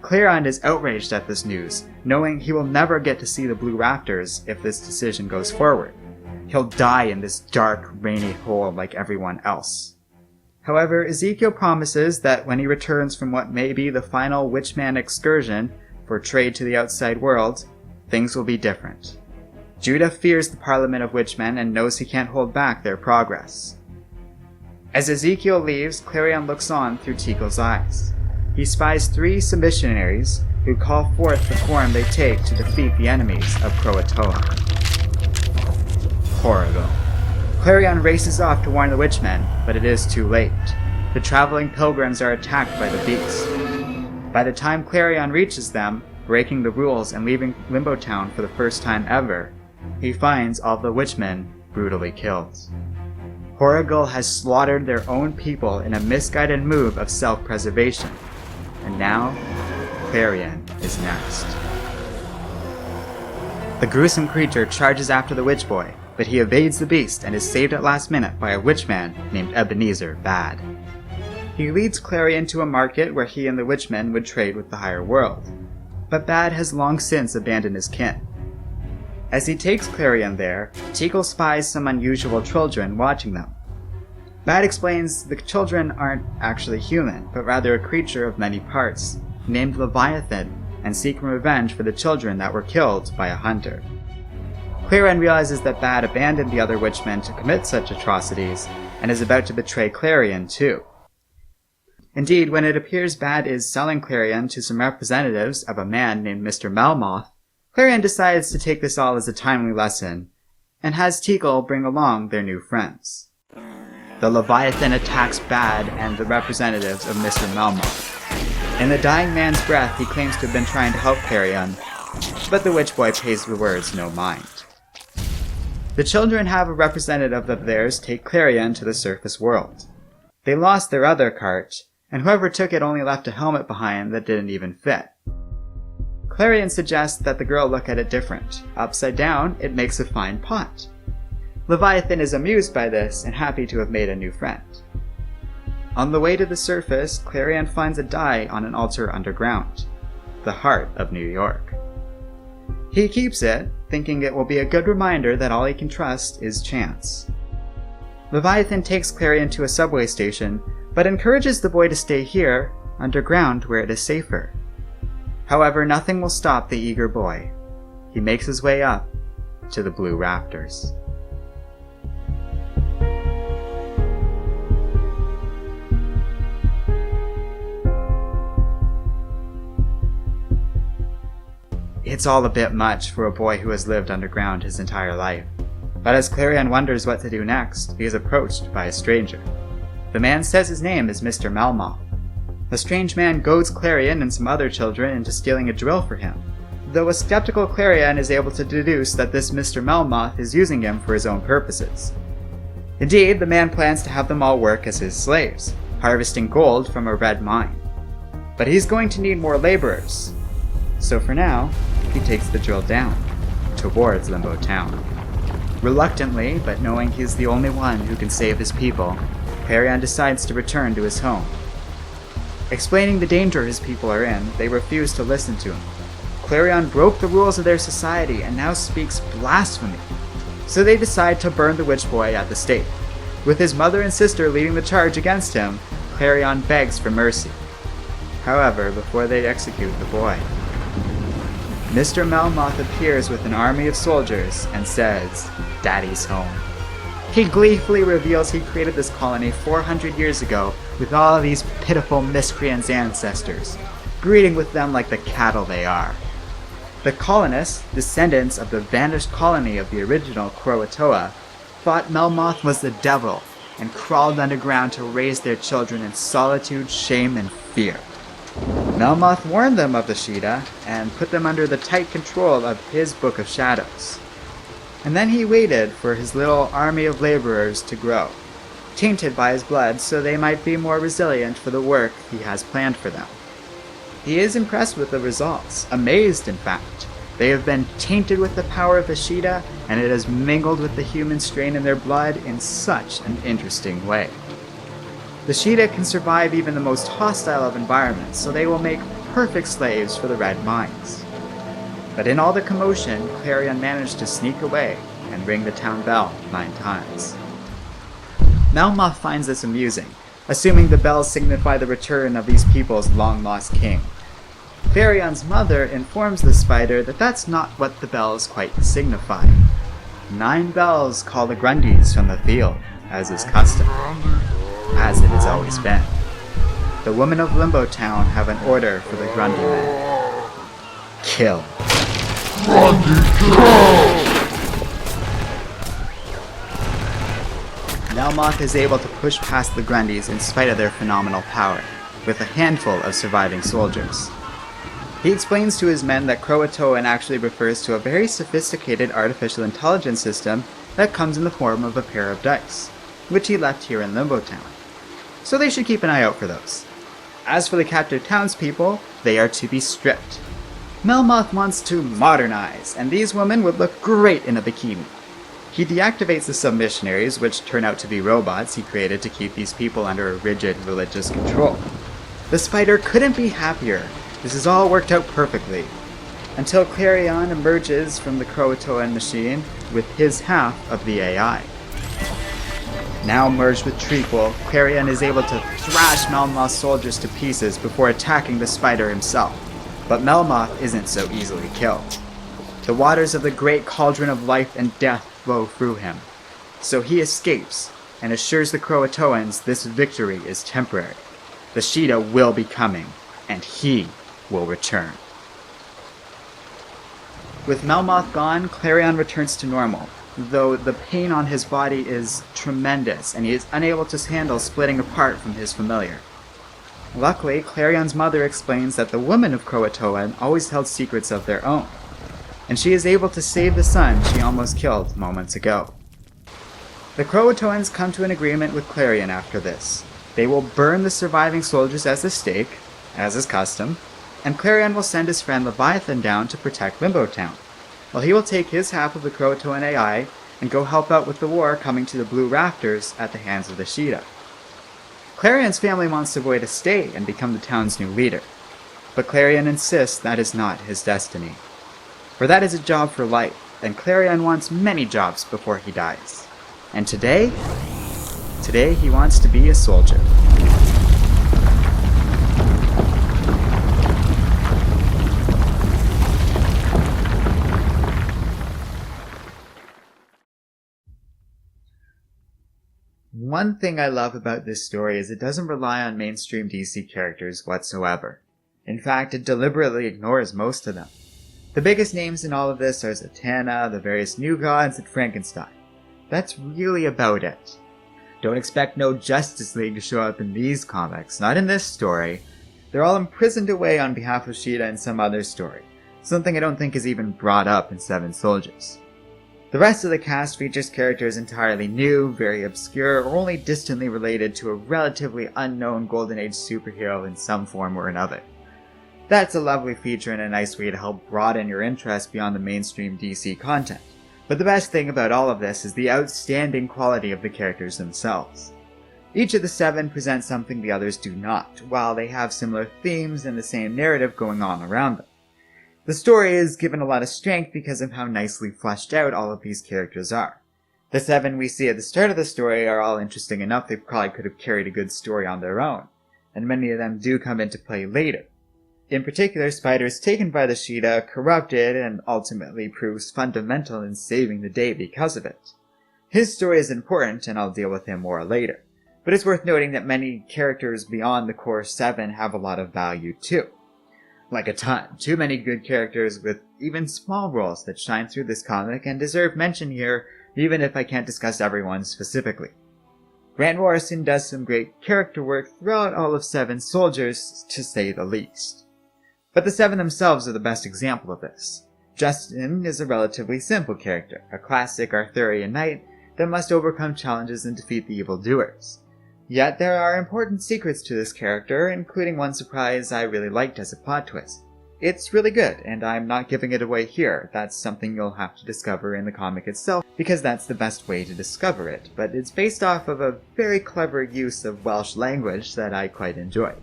Clavion is outraged at this news, knowing he will never get to see the Blue Rafters if this decision goes forward. He'll die in this dark, rainy hole like everyone else. However, Ezekiel promises that when he returns from what may be the final witchman excursion for trade to the outside world, things will be different. Judah fears the Parliament of Witchmen and knows he can't hold back their progress. As Ezekiel leaves, Clavion looks on through Tekel's eyes. He spies 3 submissionaries who call forth the form they take to defeat the enemies of Croatoan. Horrible. Clavion races off to warn the witchmen, but it is too late. The traveling pilgrims are attacked by the beast. By the time Clavion reaches them, breaking the rules and leaving Limbo Town for the first time ever, he finds all the witchmen brutally killed. Horrigal has slaughtered their own people in a misguided move of self-preservation, and now Clavion is next. The gruesome creature charges after the witch boy, but he evades the beast and is saved at last minute by a witchman named Ebenezer Bad. He leads Clavion to a market where he and the witchmen would trade with the higher world, but Bad has long since abandoned his kin. As he takes Clavion there, Tekel spies some unusual children watching them. Bad explains the children aren't actually human, but rather a creature of many parts, named Leviathan, and seek revenge for the children that were killed by a hunter. Clavion realizes that Bad abandoned the other witchmen to commit such atrocities, and is about to betray Clavion too. Indeed, when it appears Bad is selling Clavion to some representatives of a man named Mr. Melmoth, Clavion decides to take this all as a timely lesson, and has Tekel bring along their new friends. The Leviathan attacks Bad and the representatives of Mr. Melmoth. In the dying man's breath, he claims to have been trying to help Clavion, but the witch boy pays the words no mind. The children have a representative of theirs take Clavion to the surface world. They lost their other cart, and whoever took it only left a helmet behind that didn't even fit. Clavion suggests that the girl look at it different. Upside down, it makes a fine pot. Leviathan is amused by this and happy to have made a new friend. On the way to the surface, Clavion finds a die on an altar underground, the heart of New York. He keeps it, thinking it will be a good reminder that all he can trust is chance. Leviathan takes Clavion to a subway station, but encourages the boy to stay here, underground, where it is safer. However, nothing will stop the eager boy. He makes his way up to the Blue Rafters. It's all a bit much for a boy who has lived underground his entire life. But as Clavion wonders what to do next, he is approached by a stranger. The man says his name is Mr. Melmoth. The strange man goads Clavion and some other children into stealing a drill for him, though a skeptical Clavion is able to deduce that this Mr. Melmoth is using him for his own purposes. Indeed, the man plans to have them all work as his slaves, harvesting gold from a red mine. But he's going to need more laborers, so for now, he takes the drill down, towards Limbo Town. Reluctantly, but knowing he's the only one who can save his people, Clavion decides to return to his home. Explaining the danger his people are in, they refuse to listen to him, Clavion broke the rules of their society and now speaks blasphemy. So they decide to burn the witch boy at the stake. With his mother and sister leading the charge against him, Clavion begs for mercy. However, before they execute the boy, Mr. Melmoth appears with an army of soldiers and says, "Daddy's home." He gleefully reveals he created this colony 400 years ago with all these pitiful miscreants' ancestors, breeding with them like the cattle they are. The colonists, descendants of the vanished colony of the original Croatoa, thought Melmoth was the devil and crawled underground to raise their children in solitude, shame, and fear. Melmoth warned them of the Sheeta and put them under the tight control of his Book of Shadows. And then he waited for his little army of laborers to grow, tainted by his blood so they might be more resilient for the work he has planned for them. He is impressed with the results, amazed in fact. They have been tainted with the power of the Sheeta, and it has mingled with the human strain in their blood in such an interesting way. The Sheeta can survive even the most hostile of environments, so they will make perfect slaves for the Red Mines. But in all the commotion, Clavion managed to sneak away and ring the town bell 9 times. Melmoth finds this amusing, assuming the bells signify the return of these people's long-lost king. Clavion's mother informs the spider that that's not what the bells quite signify. 9 bells call the Grundys from the field, as is custom, as it has always been. The women of Limbo Town have an order for the Grundy men. Kill. Grundy kill! Melmoth is able to push past the Grundys in spite of their phenomenal power, with a handful of surviving soldiers. He explains to his men that Croatoan actually refers to a very sophisticated artificial intelligence system that comes in the form of a pair of dice, which he left here in Limbo Town. So they should keep an eye out for those. As for the captive townspeople, they are to be stripped. Melmoth wants to modernize, and these women would look great in a bikini. He deactivates the submissionaries, which turn out to be robots he created to keep these people under a rigid religious control. The spider couldn't be happier. This has all worked out perfectly, until Clavion emerges from the Croatoan machine with his half of the AI. Now merged with Trequel, Clavion is able to thrash Melmoth's soldiers to pieces before attacking the spider himself. But Melmoth isn't so easily killed. The waters of the great cauldron of life and death flow through him, so he escapes and assures the Croatoans this victory is temporary. The Sheeta will be coming, and he will return. With Melmoth gone, Clavion returns to normal, though the pain on his body is tremendous and he is unable to handle splitting apart from his familiar. Luckily, Clavion's mother explains that the women of Croatoan always held secrets of their own, and she is able to save the son she almost killed moments ago. The Croatoans come to an agreement with Clavion after this. They will burn the surviving soldiers as a stake, as is custom, and Clavion will send his friend Leviathan down to protect Limbo Town, while he will take his half of the Croatoan AI and go help out with the war coming to the Blue Rafters at the hands of the Sheeta. Clavion's family wants the boy to stay and become the town's new leader, but Clavion insists that is not his destiny. For that is a job for life, and Clavion wants many jobs before he dies. And today he wants to be a soldier. One thing I love about this story is it doesn't rely on mainstream DC characters whatsoever. In fact, it deliberately ignores most of them. The biggest names in all of this are Zatanna, the various new gods, and Frankenstein. That's really about it. Don't expect no Justice League to show up in these comics, not in this story. They're all imprisoned away on behalf of Sheeta in some other story, something I don't think is even brought up in Seven Soldiers. The rest of the cast features characters entirely new, very obscure, or only distantly related to a relatively unknown Golden Age superhero in some form or another. That's a lovely feature and a nice way to help broaden your interest beyond the mainstream DC content. But the best thing about all of this is the outstanding quality of the characters themselves. Each of the 7 presents something the others do not, while they have similar themes and the same narrative going on around them. The story is given a lot of strength because of how nicely fleshed out all of these characters are. The 7 we see at the start of the story are all interesting enough they probably could have carried a good story on their own, and many of them do come into play later. In particular, Spider is taken by the Sheeta, corrupted, and ultimately proves fundamental in saving the day because of it. His story is important, and I'll deal with him more later, but it's worth noting that many characters beyond the core 7 have a lot of value too. Like a ton. Too many good characters with even small roles that shine through this comic and deserve mention here, even if I can't discuss everyone specifically. Grant Morrison does some great character work throughout all of 7 Soldiers, to say the least. But the 7 themselves are the best example of this. Justin is a relatively simple character, a classic Arthurian knight that must overcome challenges and defeat the evildoers. Yet there are important secrets to this character, including one surprise I really liked as a plot twist. It's really good, and I'm not giving it away here. That's something you'll have to discover in the comic itself, because that's the best way to discover it, but it's based off of a very clever use of Welsh language that I quite enjoyed.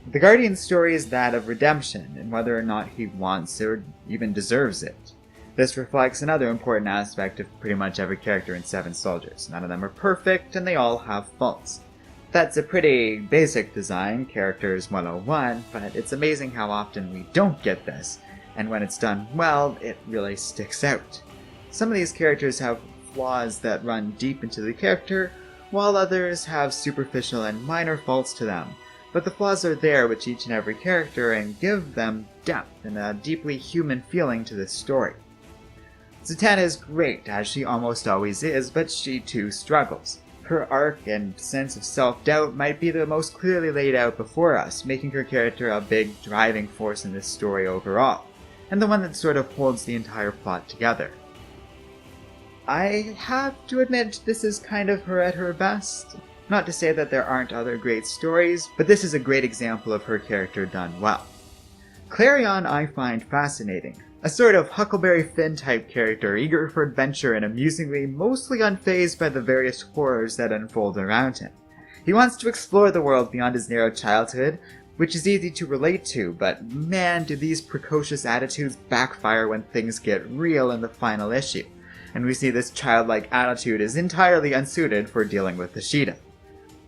The Guardian's story is that of redemption, and whether or not he wants or even deserves it. This reflects another important aspect of pretty much every character in 7 Soldiers. None of them are perfect, and they all have faults. That's a pretty basic design, Characters 101, but it's amazing how often we don't get this, and when it's done well, it really sticks out. Some of these characters have flaws that run deep into the character, while others have superficial and minor faults to them, but the flaws are there with each and every character and give them depth and a deeply human feeling to this story. Zatanna is great, as she almost always is, but she too struggles. Her arc and sense of self-doubt might be the most clearly laid out before us, making her character a big driving force in this story overall, and the one that sort of holds the entire plot together. I have to admit this is kind of her at her best. Not to say that there aren't other great stories, but this is a great example of her character done well. Clavion I find fascinating. A sort of Huckleberry Finn type character, eager for adventure and amusingly mostly unfazed by the various horrors that unfold around him. He wants to explore the world beyond his narrow childhood, which is easy to relate to, but man, do these precocious attitudes backfire when things get real in the final issue, and we see this childlike attitude is entirely unsuited for dealing with the Sheeta.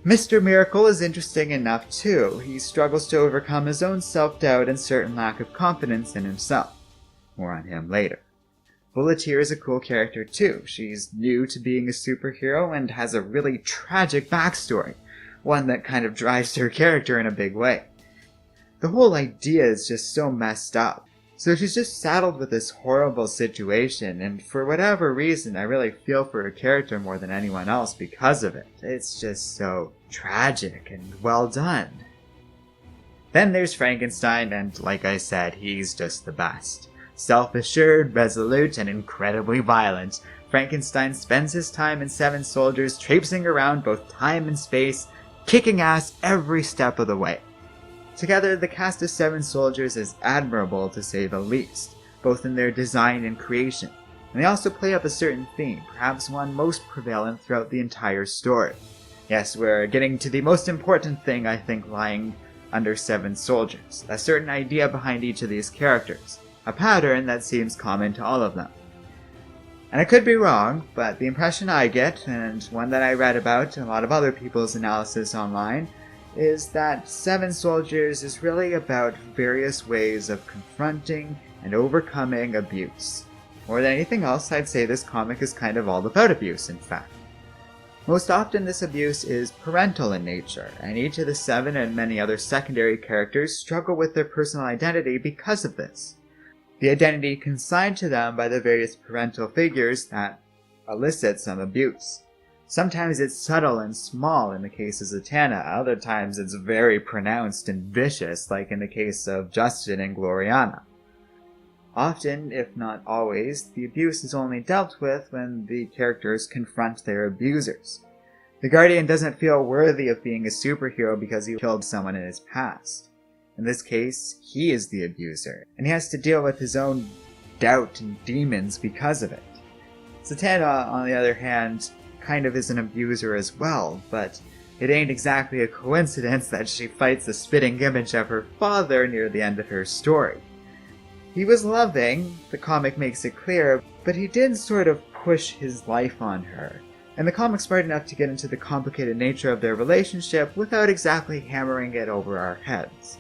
Mr. Miracle is interesting enough too. He struggles to overcome his own self-doubt and certain lack of confidence in himself. More on him later. Bulletier is a cool character too. She's new to being a superhero and has a really tragic backstory, one that kind of drives her character in a big way. The whole idea is just so messed up. So she's just saddled with this horrible situation, and for whatever reason, I really feel for her character more than anyone else because of it. It's just so tragic and well done. Then there's Frankenstein, and like I said, he's just the best. Self-assured, resolute, and incredibly violent, Frankenstein spends his time in 7 Soldiers traipsing around both time and space, kicking ass every step of the way. Together, the cast of 7 Soldiers is admirable to say the least, both in their design and creation, and they also play up a certain theme, perhaps one most prevalent throughout the entire story. Yes, we're getting to the most important thing I think lying under 7 Soldiers, a certain idea behind each of these characters, a pattern that seems common to all of them. And I could be wrong, but the impression I get, and one that I read about in a lot of other people's analysis online, is that 7 Soldiers is really about various ways of confronting and overcoming abuse. More than anything else, I'd say this comic is kind of all about abuse, in fact. Most often this abuse is parental in nature, and each of the 7 and many other secondary characters struggle with their personal identity because of this. The identity consigned to them by the various parental figures that elicit some abuse. Sometimes it's subtle and small in the case of Zatanna, other times it's very pronounced and vicious, like in the case of Justin and Gloriana. Often, if not always, the abuse is only dealt with when the characters confront their abusers. The Guardian doesn't feel worthy of being a superhero because he killed someone in his past. In this case, he is the abuser, and he has to deal with his own doubt and demons because of it. Zatanna, on the other hand, kind of is an abuser as well, but it ain't exactly a coincidence that she fights the spitting image of her father near the end of her story. He was loving, the comic makes it clear, but he did sort of push his life on her. And the comic's smart enough to get into the complicated nature of their relationship without exactly hammering it over our heads.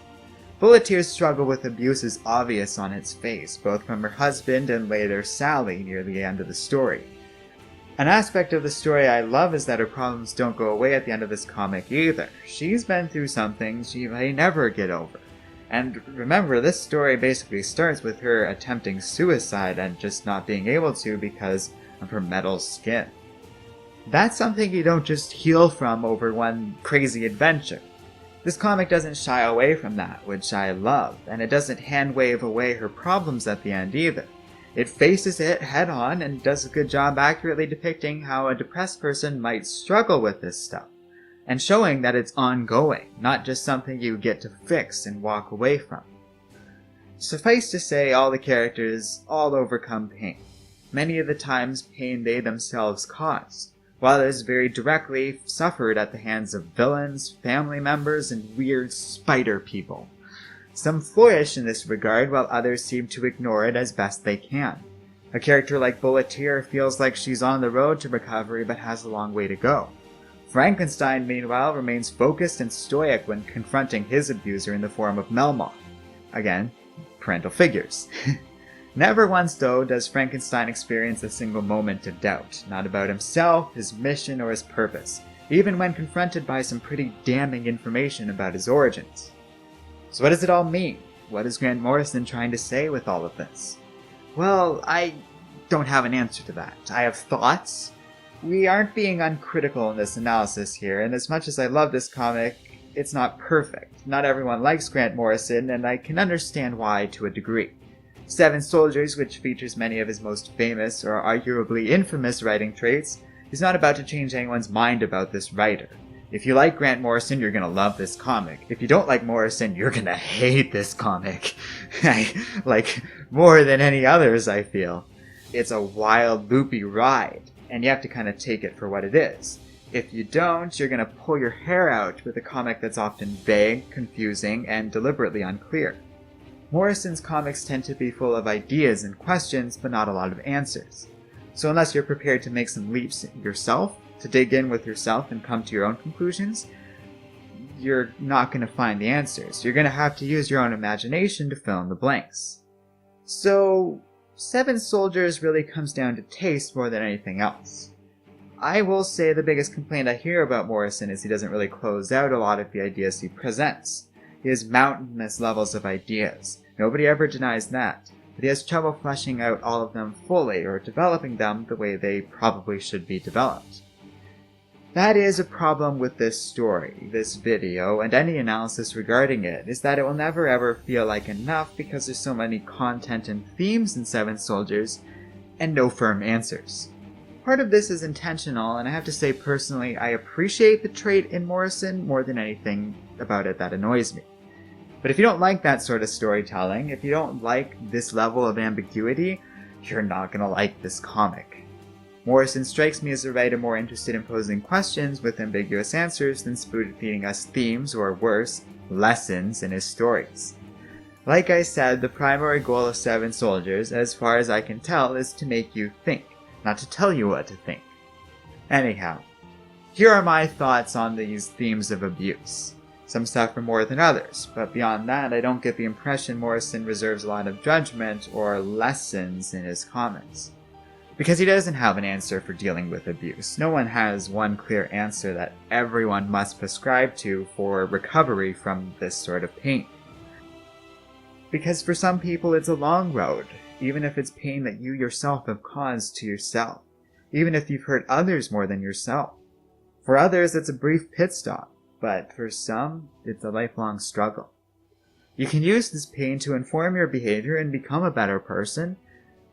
Bulletier's struggle with abuse is obvious on its face, both from her husband and later Sally near the end of the story. An aspect of the story I love is that her problems don't go away at the end of this comic either. She's been through something she may never get over. And remember, this story basically starts with her attempting suicide and just not being able to because of her metal skin. That's something you don't just heal from over one crazy adventure. This comic doesn't shy away from that, which I love, and it doesn't hand-wave away her problems at the end either. It faces it head-on and does a good job accurately depicting how a depressed person might struggle with this stuff, and showing that it's ongoing, not just something you get to fix and walk away from. Suffice to say, all the characters all overcome pain, many of the times pain they themselves caused, while others very directly suffered at the hands of villains, family members, and weird spider people. Some flourish in this regard, while others seem to ignore it as best they can. A character like Bulletier feels like she's on the road to recovery but has a long way to go. Frankenstein, meanwhile, remains focused and stoic when confronting his abuser in the form of Melmoth. Again, parental figures. Never once, though, does Frankenstein experience a single moment of doubt, not about himself, his mission, or his purpose, even when confronted by some pretty damning information about his origins. So what does it all mean? What is Grant Morrison trying to say with all of this? Well, I don't have an answer to that. I have thoughts. We aren't being uncritical in this analysis here, and as much as I love this comic, it's not perfect. Not everyone likes Grant Morrison, and I can understand why to a degree. Seven Soldiers, which features many of his most famous or arguably infamous writing traits, is not about to change anyone's mind about this writer. If you like Grant Morrison, you're gonna love this comic. If you don't like Morrison, you're gonna hate this comic. Like, more than any others, I feel. It's a wild, loopy ride, and you have to kind of take it for what it is. If you don't, you're gonna pull your hair out with a comic that's often vague, confusing, and deliberately unclear. Morrison's comics tend to be full of ideas and questions, but not a lot of answers. So unless you're prepared to make some leaps yourself, to dig in with yourself and come to your own conclusions, you're not going to find the answers. You're going to have to use your own imagination to fill in the blanks. So, Seven Soldiers really comes down to taste more than anything else. I will say the biggest complaint I hear about Morrison is he doesn't really close out a lot of the ideas he presents. He has mountainous levels of ideas. Nobody ever denies that. But he has trouble fleshing out all of them fully or developing them the way they probably should be developed. That is a problem with this story, this video, and any analysis regarding it, is that it will never ever feel like enough because there's so many content and themes in Seven Soldiers, and no firm answers. Part of this is intentional, and I have to say personally, I appreciate the trait in Morrison more than anything about it that annoys me. But if you don't like that sort of storytelling, if you don't like this level of ambiguity, you're not gonna like this comic. Morrison strikes me as a writer more interested in posing questions with ambiguous answers than spoon-feeding us themes, or worse, lessons in his stories. Like I said, the primary goal of Seven Soldiers, as far as I can tell, is to make you think, not to tell you what to think. Anyhow, here are my thoughts on these themes of abuse. Some suffer more than others, but beyond that, I don't get the impression Morrison reserves a lot of judgment or lessons in his comments. Because he doesn't have an answer for dealing with abuse. No one has one clear answer that everyone must prescribe to for recovery from this sort of pain. Because for some people it's a long road, even if it's pain that you yourself have caused to yourself. Even if you've hurt others more than yourself. For others, it's a brief pit stop. But for some, it's a lifelong struggle. You can use this pain to inform your behavior and become a better person,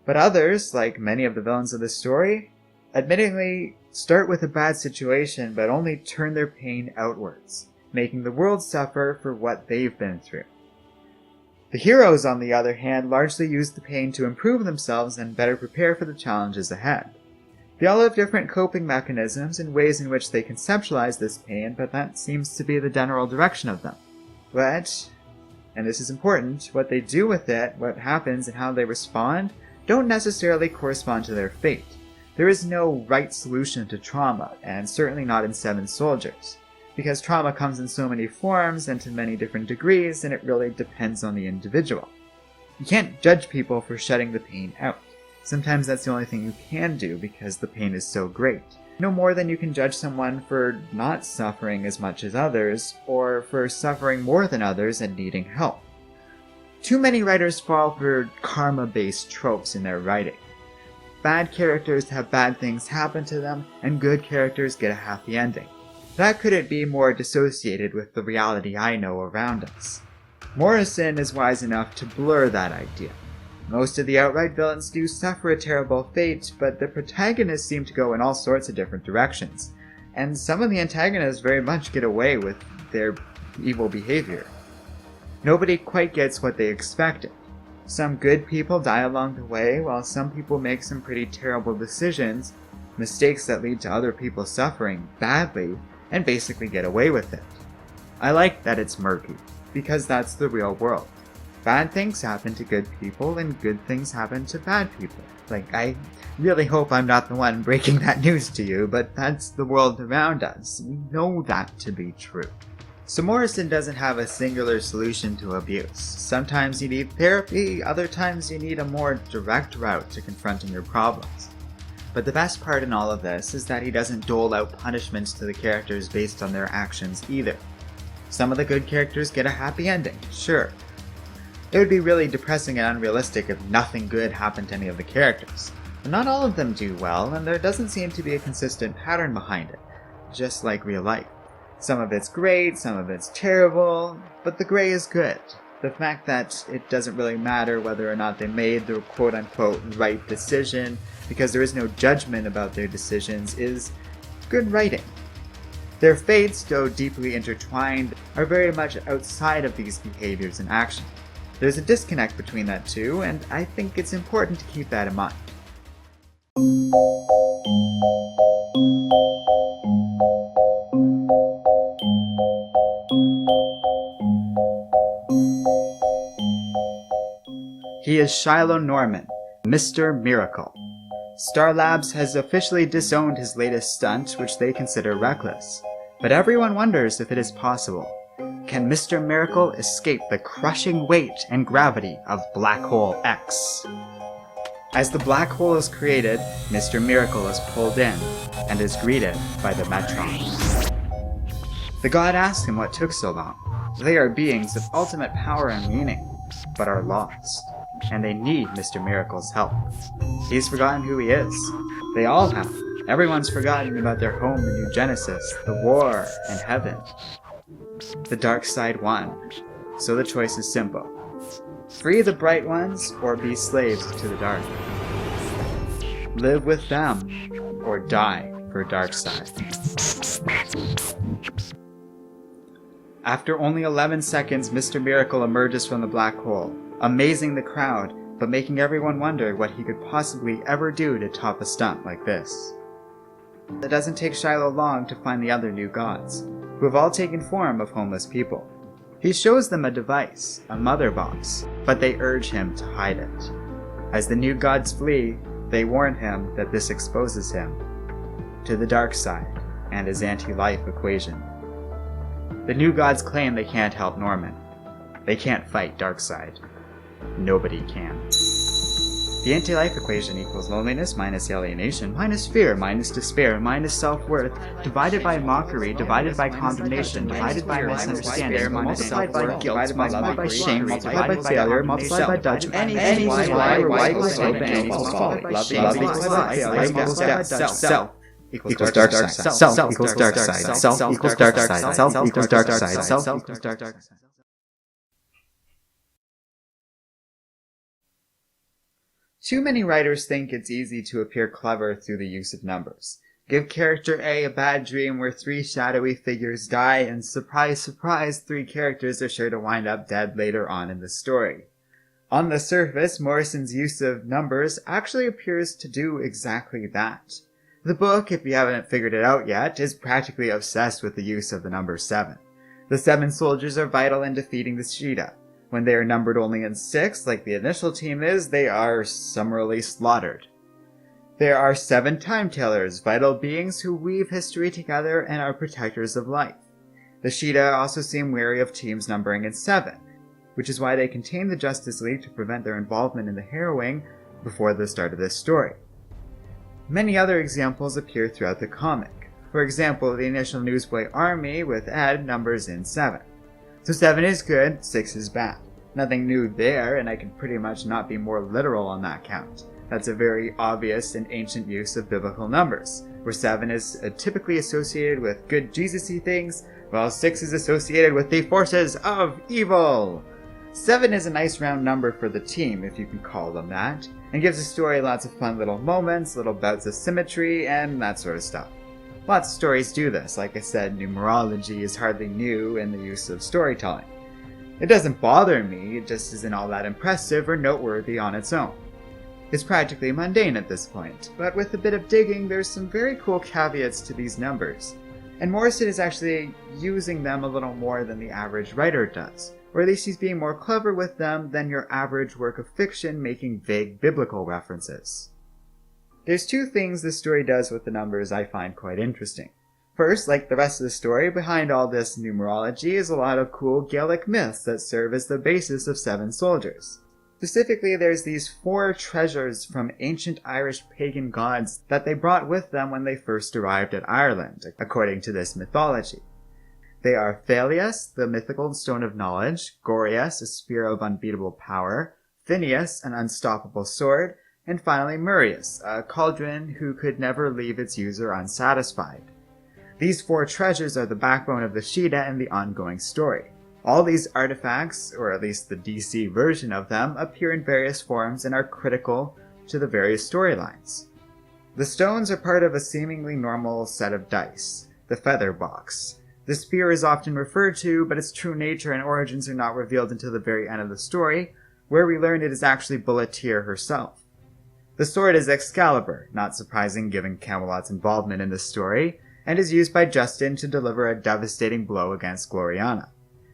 but others, like many of the villains of the story, admittingly start with a bad situation but only turn their pain outwards, making the world suffer for what they've been through. The heroes, on the other hand, largely use the pain to improve themselves and better prepare for the challenges ahead. They all have different coping mechanisms and ways in which they conceptualize this pain, but that seems to be the general direction of them. But And this is important, what they do with it, what happens, and how they respond, don't necessarily correspond to their fate. There is no right solution to trauma, and certainly not in Seven Soldiers, because trauma comes in so many forms and to many different degrees, and it really depends on the individual. You can't judge people for shutting the pain out. Sometimes that's the only thing you can do because the pain is so great. No more than you can judge someone for not suffering as much as others, or for suffering more than others and needing help. Too many writers fall for karma-based tropes in their writing. Bad characters have bad things happen to them, and good characters get a happy ending. That couldn't be more dissociated with the reality I know around us. Morrison is wise enough to blur that idea. Most of the outright villains do suffer a terrible fate, but the protagonists seem to go in all sorts of different directions, and some of the antagonists very much get away with their evil behavior. Nobody quite gets what they expected. Some good people die along the way, while some people make some pretty terrible decisions, mistakes that lead to other people suffering badly, and basically get away with it. I like that it's murky, because that's the real world. Bad things happen to good people, and good things happen to bad people. I really hope I'm not the one breaking that news to you, but that's the world around us. We know that to be true. So Morrison doesn't have a singular solution to abuse. Sometimes you need therapy, other times you need a more direct route to confronting your problems. But the best part in all of this is that he doesn't dole out punishments to the characters based on their actions either. Some of the good characters get a happy ending, sure. It would be really depressing and unrealistic if nothing good happened to any of the characters. But not all of them do well, and there doesn't seem to be a consistent pattern behind it, just like real life. Some of it's great, some of it's terrible, but the gray is good. The fact that it doesn't really matter whether or not they made the quote-unquote right decision, because there is no judgment about their decisions, is good writing. Their fates, though deeply intertwined, are very much outside of these behaviors and actions. There's a disconnect between that two, and I think it's important to keep that in mind. He is Shiloh Norman, Mr. Miracle. Star Labs has officially disowned his latest stunt, which they consider reckless. But everyone wonders if it is possible. Can Mr. Miracle escape the crushing weight and gravity of Black Hole X? As the black hole is created, Mr. Miracle is pulled in, and is greeted by the Metrons. The god asks him what took so long. They are beings of ultimate power and meaning, but are lost, and they need Mr. Miracle's help. He's forgotten who he is. They all have. Everyone's forgotten about their home in New Genesis, the war, and heaven. The dark side won, so the choice is simple. Free the bright ones, or be slaves to the dark. Live with them, or die for dark side. After only 11 seconds, Mr. Miracle emerges from the black hole, amazing the crowd, but making everyone wonder what he could possibly ever do to top a stunt like this. It doesn't take Shiloh long to find the other new gods, who have all taken form of homeless people. He shows them a device, a mother box, but they urge him to hide it. As the new gods flee, they warn him that this exposes him to the dark side and his anti-life equation. The new gods claim they can't help Norman. They can't fight Darkseid. Nobody can. The anti-life equation equals loneliness minus alienation minus fear minus despair minus self-worth divided by mockery divided by condemnation divided by misunderstanding multiplied by guilt multiplied by shame multiplied by failure multiplied by judgment any y equals hope and any equals folly. Love equals failure equals death. Self equals dark side. Self equals dark side. Self equals dark side. Self equals dark side. Self equals dark side. Too many writers think it's easy to appear clever through the use of numbers. Give character A a bad dream where 3 shadowy figures die, and surprise, surprise, 3 characters are sure to wind up dead later on in the story. On the surface, Morrison's use of numbers actually appears to do exactly that. The book, if you haven't figured it out yet, is practically obsessed with the use of the number 7. The 7 soldiers are vital in defeating the Sheeta. When they are numbered only in 6, like the initial team is, they are summarily slaughtered. There are 7 time-tellers, vital beings who weave history together and are protectors of life. The Sheeta also seem wary of teams numbering in 7, which is why they contain the Justice League to prevent their involvement in the harrowing before the start of this story. Many other examples appear throughout the comic. For example, the initial Newsboy army with Ed numbers in 7. So 7 is good, 6 is bad. Nothing new there, and I can pretty much not be more literal on that count. That's a very obvious and ancient use of biblical numbers, where 7 is typically associated with good Jesus-y things, while 6 is associated with the forces of evil. 7 is a nice round number for the team, if you can call them that, and gives the story lots of fun little moments, little bouts of symmetry, and that sort of stuff. Lots of stories do this. Like I said, numerology is hardly new in the use of storytelling. It doesn't bother me, it just isn't all that impressive or noteworthy on its own. It's practically mundane at this point, but with a bit of digging, there's some very cool caveats to these numbers. And Morrison is actually using them a little more than the average writer does. Or at least he's being more clever with them than your average work of fiction making vague biblical references. There's 2 things this story does with the numbers I find quite interesting. First, like the rest of the story, behind all this numerology is a lot of cool Gaelic myths that serve as the basis of 7 soldiers. Specifically, there's these 4 treasures from ancient Irish pagan gods that they brought with them when they first arrived at Ireland, according to this mythology. They are Thalias, the mythical stone of knowledge, Gorias, a spear of unbeatable power, Phineas, an unstoppable sword, and finally Murius, a cauldron who could never leave its user unsatisfied. These 4 treasures are the backbone of the Sheeta and the ongoing story. All these artifacts, or at least the DC version of them, appear in various forms and are critical to the various storylines. The stones are part of a seemingly normal set of dice, the feather box. The spear is often referred to, but its true nature and origins are not revealed until the very end of the story, where we learn it is actually Bulletier herself. The sword is Excalibur, not surprising given Camelot's involvement in this story, and is used by Justin to deliver a devastating blow against Gloriana.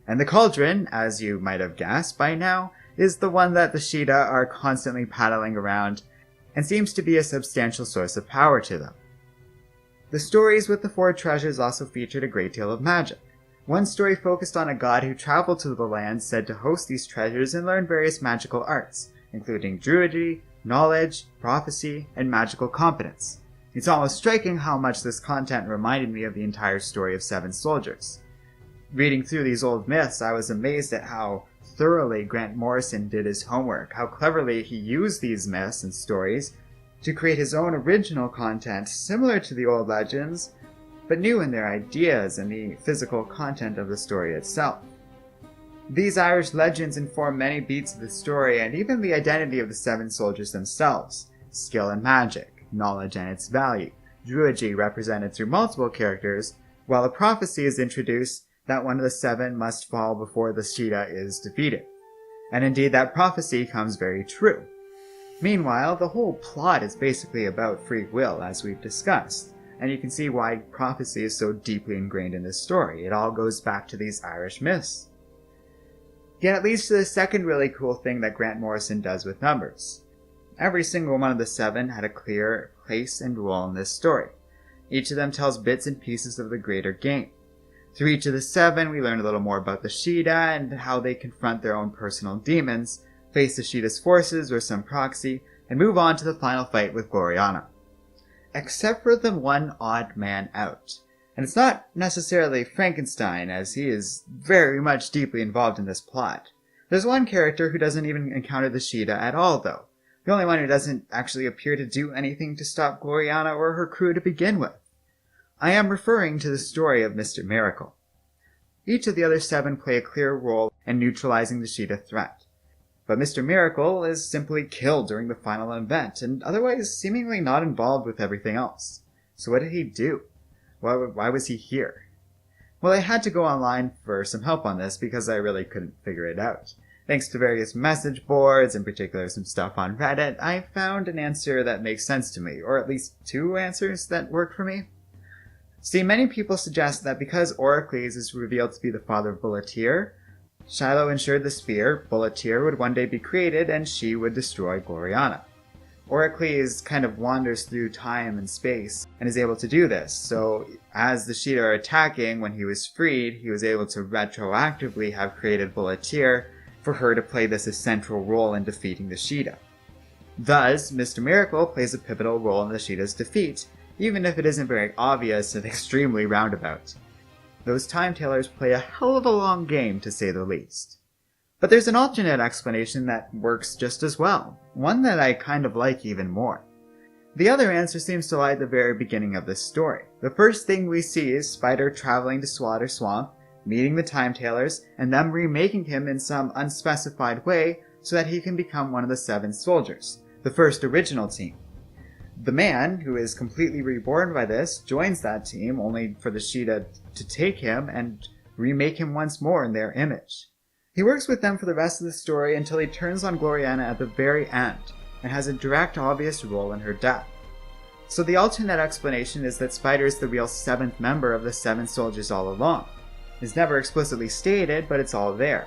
And the cauldron, as you might have guessed by now, is the one that the Sheeta are constantly paddling around, and seems to be a substantial source of power to them. The stories with the 4 treasures also featured a great deal of magic. One story focused on a god who traveled to the land said to host these treasures and learn various magical arts, including druidry, knowledge, prophecy, and magical competence. It's almost striking how much this content reminded me of the entire story of 7 soldiers. Reading through these old myths, I was amazed at how thoroughly Grant Morrison did his homework, how cleverly he used these myths and stories to create his own original content similar to the old legends, but new in their ideas and the physical content of the story itself. These Irish legends inform many beats of the story and even the identity of the 7 soldiers themselves: skill and magic, knowledge and its value, druidry represented through multiple characters, while a prophecy is introduced that one of the 7 must fall before the Sheeta is defeated. And indeed that prophecy comes very true. Meanwhile, the whole plot is basically about free will, as we've discussed, and you can see why prophecy is so deeply ingrained in this story. It all goes back to these Irish myths. Yet it leads to the second really cool thing that Grant Morrison does with numbers. Every single one of the 7 had a clear place and role in this story. Each of them tells bits and pieces of the greater game. Through each of the 7, we learn a little more about the Sheeta and how they confront their own personal demons, face the Sheeta's forces or some proxy, and move on to the final fight with Gloriana. Except for the one odd man out. And it's not necessarily Frankenstein, as he is very much deeply involved in this plot. There's one character who doesn't even encounter the Sheeta at all, though. The only one who doesn't actually appear to do anything to stop Gloriana or her crew to begin with. I am referring to the story of Mr. Miracle. Each of the other 7 play a clear role in neutralizing the Sheeta threat. But Mr. Miracle is simply killed during the final event, and otherwise seemingly not involved with everything else. So what did he do? Why was he here? Well, I had to go online for some help on this because I really couldn't figure it out. Thanks to various message boards, in particular some stuff on Reddit, I found an answer that makes sense to me, or at least 2 answers that work for me. See, many people suggest that because Oracles is revealed to be the father of Bulletier, Shiloh ensured the spear, bulletier, would one day be created and she would destroy Gloriana. Oracles kind of wanders through time and space and is able to do this, so as the Sheeta are attacking when he was freed, he was able to retroactively have created bulletier for her to play this essential role in defeating the Sheeta. Thus, Mr. Miracle plays a pivotal role in the Sheeta's defeat, even if it isn't very obvious and extremely roundabout. Those time-tailors play a hell of a long game, to say the least. But there's an alternate explanation that works just as well, one that I kind of like even more. The other answer seems to lie at the very beginning of this story. The first thing we see is Spider traveling to Swatter Swamp, meeting the time-tailors, and them remaking him in some unspecified way so that he can become one of the 7 soldiers, the first original team. The man, who is completely reborn by this, joins that team only for the Sheeta to take him and remake him once more in their image. He works with them for the rest of the story until he turns on Gloriana at the very end, and has a direct obvious role in her death. So the alternate explanation is that Spider is the real 7th member of the 7 soldiers all along. It's never explicitly stated, but it's all there.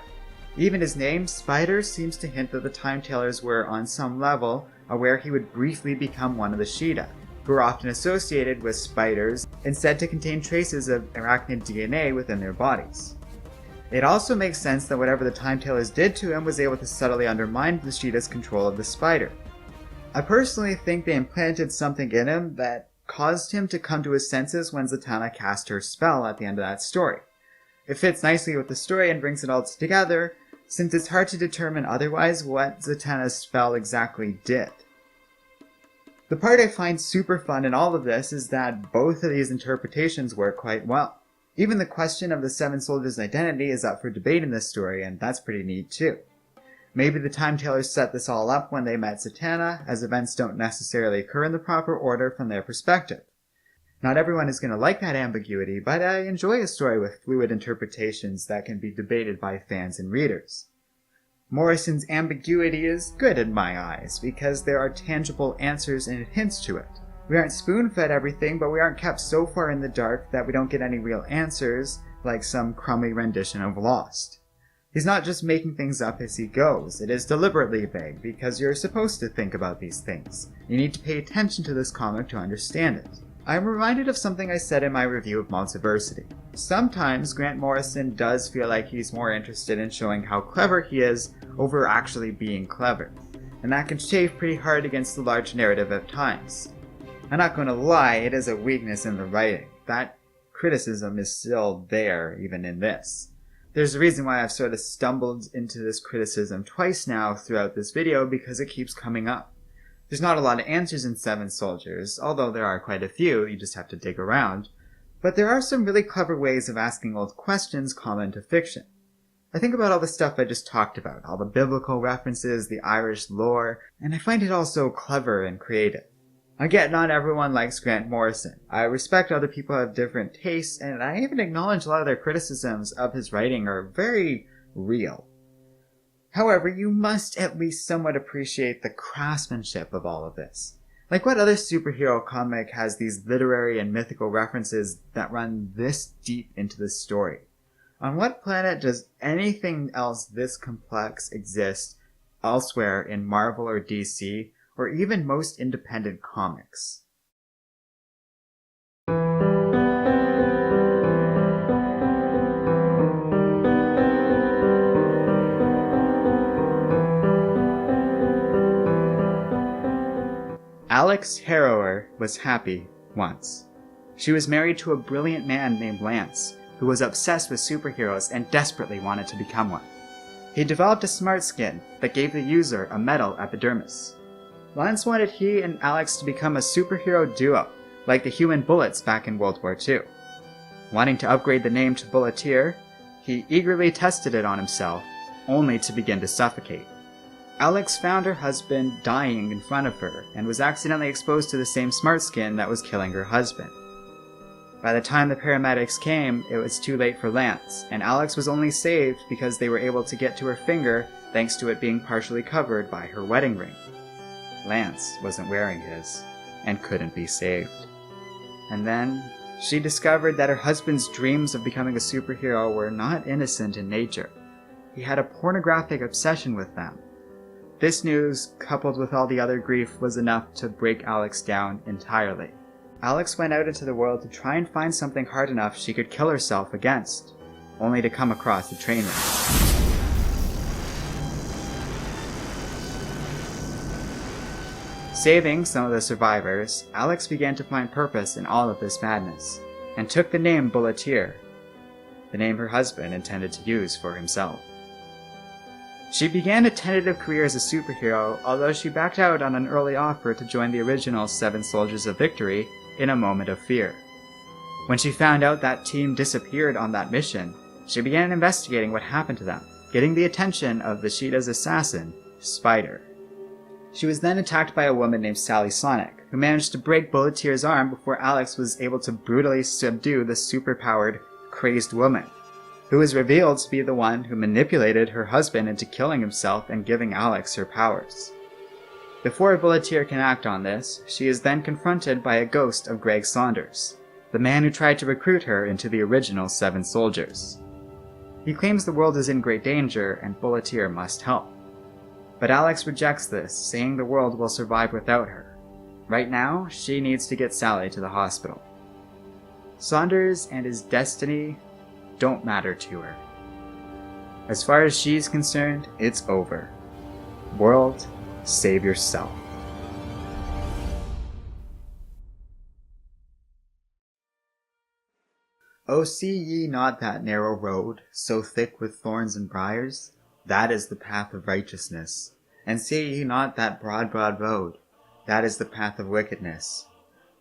Even his name, Spider, seems to hint that the time-tailors were, on some level, aware he would briefly become one of the Sheeta, who are often associated with spiders and said to contain traces of arachnid DNA within their bodies. It also makes sense that whatever the time-tailors did to him was able to subtly undermine the Sheeta's control of the spider. I personally think they implanted something in him that caused him to come to his senses when Zatanna cast her spell at the end of that story. It fits nicely with the story and brings it all together, since it's hard to determine otherwise what Zatanna's spell exactly did. The part I find super fun in all of this is that both of these interpretations work quite well. Even the question of the 7 soldiers' identity is up for debate in this story, and that's pretty neat too. Maybe the time-tailors set this all up when they met Zatanna, as events don't necessarily occur in the proper order from their perspective. Not everyone is going to like that ambiguity, but I enjoy a story with fluid interpretations that can be debated by fans and readers. Morrison's ambiguity is good in my eyes, because there are tangible answers and it hints to it. We aren't spoon-fed everything, but we aren't kept so far in the dark that we don't get any real answers, like some crummy rendition of Lost. He's not just making things up as he goes, it is deliberately vague, because you're supposed to think about these things. You need to pay attention to this comic to understand it. I am reminded of something I said in my review of Multiversity. Sometimes Grant Morrison does feel like he's more interested in showing how clever he is over actually being clever, and that can shave pretty hard against the large narrative at times. I'm not going to lie, it is a weakness in the writing. That criticism is still there, even in this. There's a reason why I've sort of stumbled into this criticism twice now throughout this video, because it keeps coming up. There's not a lot of answers in 7 Soldiers, although there are quite a few, you just have to dig around. But there are some really clever ways of asking old questions common to fiction. I think about all the stuff I just talked about, all the biblical references, the Irish lore, and I find it all so clever and creative. I get not everyone likes Grant Morrison. I respect other people have different tastes, and I even acknowledge a lot of their criticisms of his writing are very real. However, you must at least somewhat appreciate the craftsmanship of all of this. Like, what other superhero comic has these literary and mythical references that run this deep into the story? On what planet does anything else this complex exist elsewhere in Marvel or DC, or even most independent comics? Alex Harrower was happy once. She was married to a brilliant man named Lance, who was obsessed with superheroes and desperately wanted to become one. He developed a smart skin that gave the user a metal epidermis. Lance wanted he and Alex to become a superhero duo, like the human bullets back in World War II. Wanting to upgrade the name to bulletier, he eagerly tested it on himself, only to begin to suffocate. Alex found her husband dying in front of her, and was accidentally exposed to the same smart skin that was killing her husband. By the time the paramedics came, it was too late for Lance, and Alex was only saved because they were able to get to her finger thanks to it being partially covered by her wedding ring. Lance wasn't wearing his, and couldn't be saved. And then, she discovered that her husband's dreams of becoming a superhero were not innocent in nature. he had a pornographic obsession with them. This news, coupled with all the other grief, was enough to break Alex down entirely. Alex went out into the world to try and find something hard enough she could kill herself against, only to come across a train wreck. Saving some of the survivors, Alex began to find purpose in all of this madness, and took the name Bulletier, the name her husband intended to use for himself. She began a tentative career as a superhero, although she backed out on an early offer to join the original 7 Soldiers of Victory in a moment of fear. When she found out that team disappeared on that mission, she began investigating what happened to them, getting the attention of the Sheeta's assassin, Spider. She was then attacked by a woman named Sally Sonic, who managed to break Bulletier's arm before Alex was able to brutally subdue the superpowered, crazed woman, who was revealed to be the one who manipulated her husband into killing himself and giving Alex her powers. Before Bulletier can act on this, she is then confronted by a ghost of Greg Saunders, the man who tried to recruit her into the original 7 Soldiers. He claims the world is in great danger and Bulletier must help. But Alex rejects this, saying the world will survive without her. Right now, she needs to get Sally to the hospital. Saunders and his destiny don't matter to her. As far as she's concerned, it's over. World, save yourself. Oh, see ye not that narrow road, so thick with thorns and briars? That is the path of righteousness. And see ye not that broad road? That is the path of wickedness,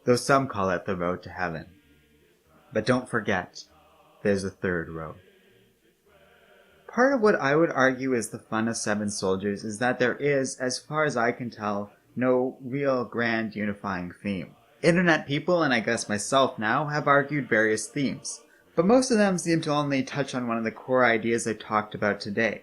though some call it the road to heaven. But don't forget, there's a third road. Part of what I would argue is the fun of 7 Soldiers is that there is, as far as I can tell, no real grand unifying theme. Internet people, and I guess myself now, have argued various themes, but most of them seem to only touch on one of the core ideas I talked about today.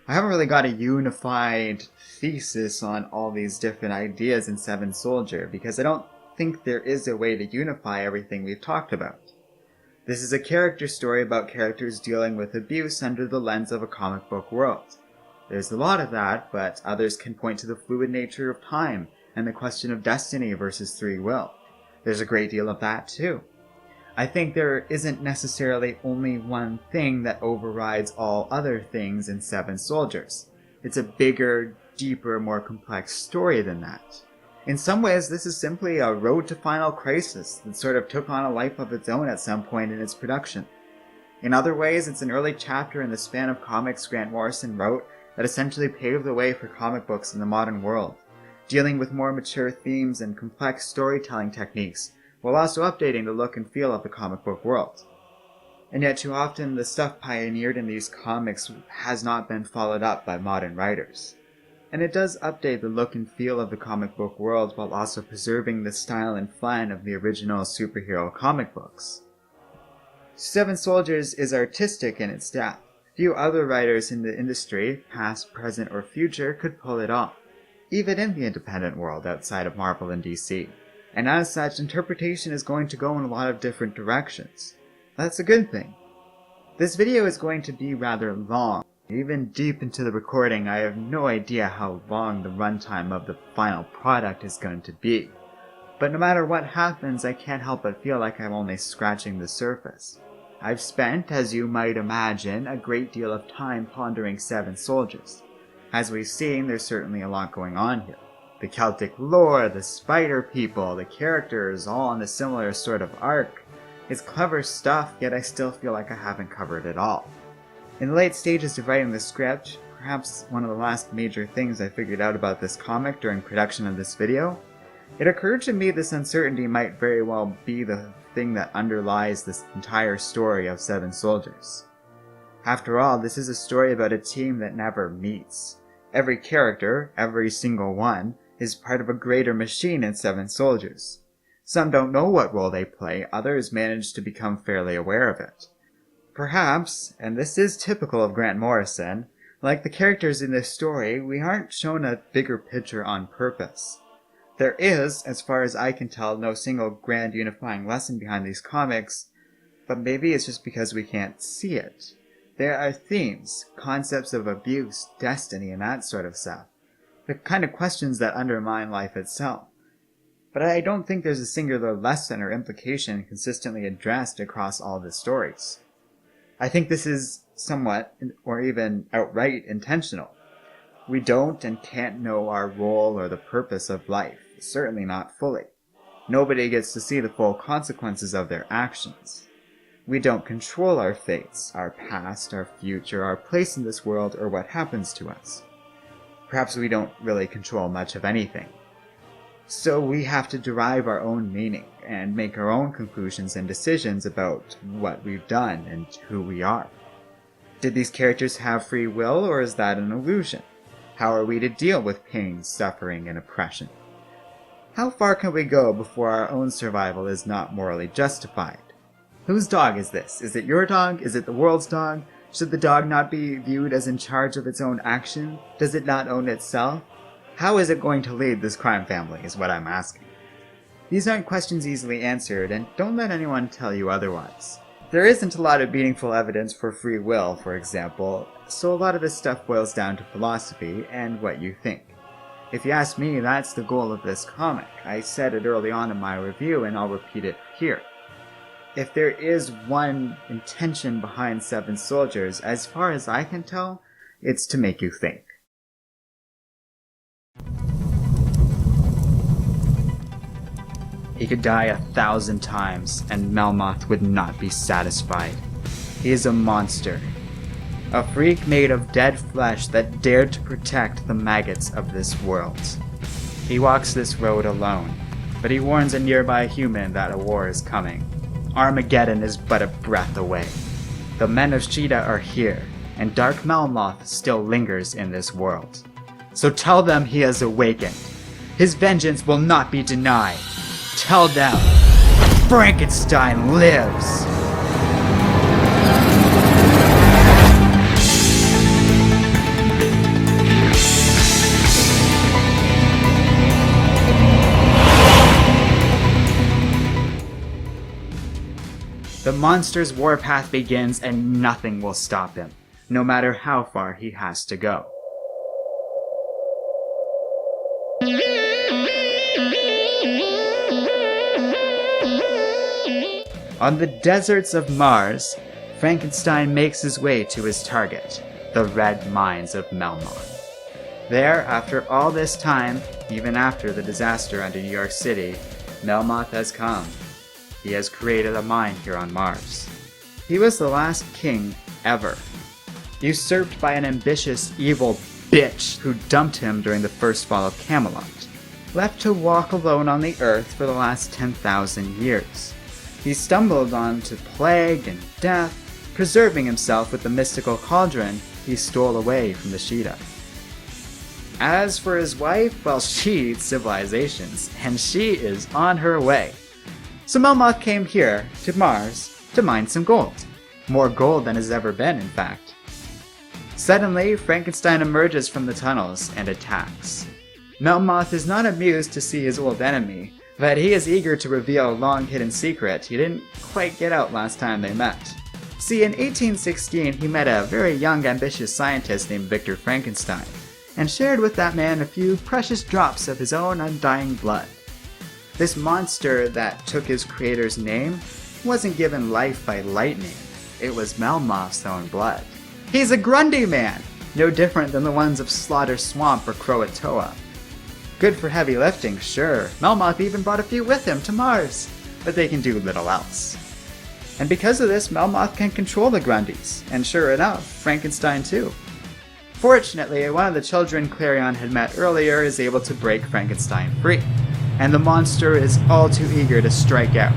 I haven't really got a unified thesis on all these different ideas in 7 Soldier, because I don't think there is a way to unify everything we've talked about. This is a character story about characters dealing with abuse under the lens of a comic book world. There's a lot of that, but others can point to the fluid nature of time and the question of destiny versus free will. There's a great deal of that too. I think there isn't necessarily only one thing that overrides all other things in 7 Soldiers. It's a bigger, deeper, more complex story than that. In some ways, this is simply a road to final crisis that sort of took on a life of its own at some point in its production. In other ways, it's an early chapter in the span of comics Grant Morrison wrote that essentially paved the way for comic books in the modern world, dealing with more mature themes and complex storytelling techniques, while also updating the look and feel of the comic book world. And yet too often, the stuff pioneered in these comics has not been followed up by modern writers. And it does update the look and feel of the comic book world while also preserving the style and fun of the original superhero comic books. 7 Soldiers is artistic in its depth. Few other writers in the industry, past, present, or future, could pull it off, even in the independent world outside of Marvel and DC. And as such, interpretation is going to go in a lot of different directions. That's a good thing. This video is going to be rather long. Even deep into the recording, I have no idea how long the runtime of the final product is going to be. But no matter what happens, I can't help but feel like I'm only scratching the surface. I've spent, as you might imagine, a great deal of time pondering 7 Soldiers. As we've seen, there's certainly a lot going on here. The Celtic lore, the spider people, the characters, all on a similar sort of arc. It's clever stuff, yet I still feel like I haven't covered it all. In the late stages of writing the script, perhaps one of the last major things I figured out about this comic during production of this video, it occurred to me this uncertainty might very well be the thing that underlies this entire story of 7 Soldiers. After all, this is a story about a team that never meets. Every character, every single one, is part of a greater machine in 7 Soldiers. Some don't know what role they play, others manage to become fairly aware of it. Perhaps, and this is typical of Grant Morrison, like the characters in this story, we aren't shown a bigger picture on purpose. There is, as far as I can tell, no single grand unifying lesson behind these comics, but maybe it's just because we can't see it. There are themes, concepts of abuse, destiny, and that sort of stuff. The kind of questions that undermine life itself. But I don't think there's a singular lesson or implication consistently addressed across all the stories. I think this is somewhat, or even outright, intentional. We don't and can't know our role or the purpose of life, certainly not fully. Nobody gets to see the full consequences of their actions. We don't control our fates, our past, our future, our place in this world, or what happens to us. Perhaps we don't really control much of anything. So we have to derive our own meaning and make our own conclusions and decisions about what we've done and who we are. Did these characters have free will, or is that an illusion? How are we to deal with pain, suffering, and oppression? How far can we go before our own survival is not morally justified? Whose dog is this? Is it your dog? Is it the world's dog? Should the dog not be viewed as in charge of its own action? Does it not own itself? How is it going to lead this crime family, is what I'm asking. These aren't questions easily answered, and don't let anyone tell you otherwise. There isn't a lot of meaningful evidence for free will, for example, so a lot of this stuff boils down to philosophy and what you think. If you ask me, that's the goal of this comic. I said it early on in my review, and I'll repeat it here. If there is one intention behind Seven Soldiers, as far as I can tell, it's to make you think. He could die 1,000 times, and Melmoth would not be satisfied. He is a monster. A freak made of dead flesh that dared to protect the maggots of this world. He walks this road alone, but he warns a nearby human that a war is coming. Armageddon is but a breath away. The men of Sheeta are here, and Dark Melmoth still lingers in this world. So tell them he has awakened. His vengeance will not be denied. Tell them Frankenstein lives! The monster's warpath begins and nothing will stop him, no matter how far he has to go. On the deserts of Mars, Frankenstein makes his way to his target, the red mines of Melmoth. There, after all this time, even after the disaster under New York City, Melmoth has come. He has created a mine here on Mars. He was the last king ever, usurped by an ambitious, evil bitch who dumped him during the first fall of Camelot, left to walk alone on the earth for the last 10,000 years. He stumbled onto plague and death, preserving himself with the mystical cauldron he stole away from the Sheeta. As for his wife, well, she eats civilizations, and she is on her way. So Melmoth came here, to Mars, to mine some gold. More gold than has ever been, in fact. Suddenly, Frankenstein emerges from the tunnels and attacks. Melmoth is not amused to see his old enemy, but he is eager to reveal a long-hidden secret he didn't quite get out last time they met. See, in 1816, he met a very young, ambitious scientist named Victor Frankenstein, and shared with that man a few precious drops of his own undying blood. This monster that took his creator's name wasn't given life by lightning. It was Melmoth's own blood. He's a Grundy man, no different than the ones of Slaughter Swamp or Croatoa. Good for heavy lifting, sure. Melmoth even brought a few with him to Mars, but they can do little else. And because of this, Melmoth can control the Grundys, and sure enough, Frankenstein too. Fortunately, one of the children Clavion had met earlier is able to break Frankenstein free, and the monster is all too eager to strike out.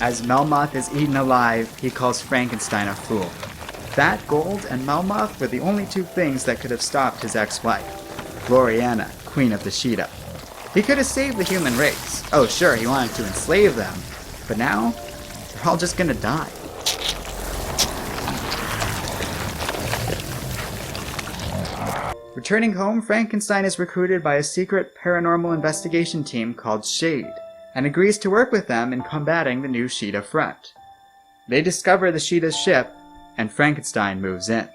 As Melmoth is eaten alive, he calls Frankenstein a fool. That gold and Melmoth were the only two things that could have stopped his ex-wife, Gloriana, Queen of the Sheeta. He could have saved the human race. Oh sure, he wanted to enslave them, but now, they're all just gonna die. Returning home, Frankenstein is recruited by a secret paranormal investigation team called Shade, and agrees to work with them in combating the new Sheeta front. They discover the Sheeta's ship, and Frankenstein moves in.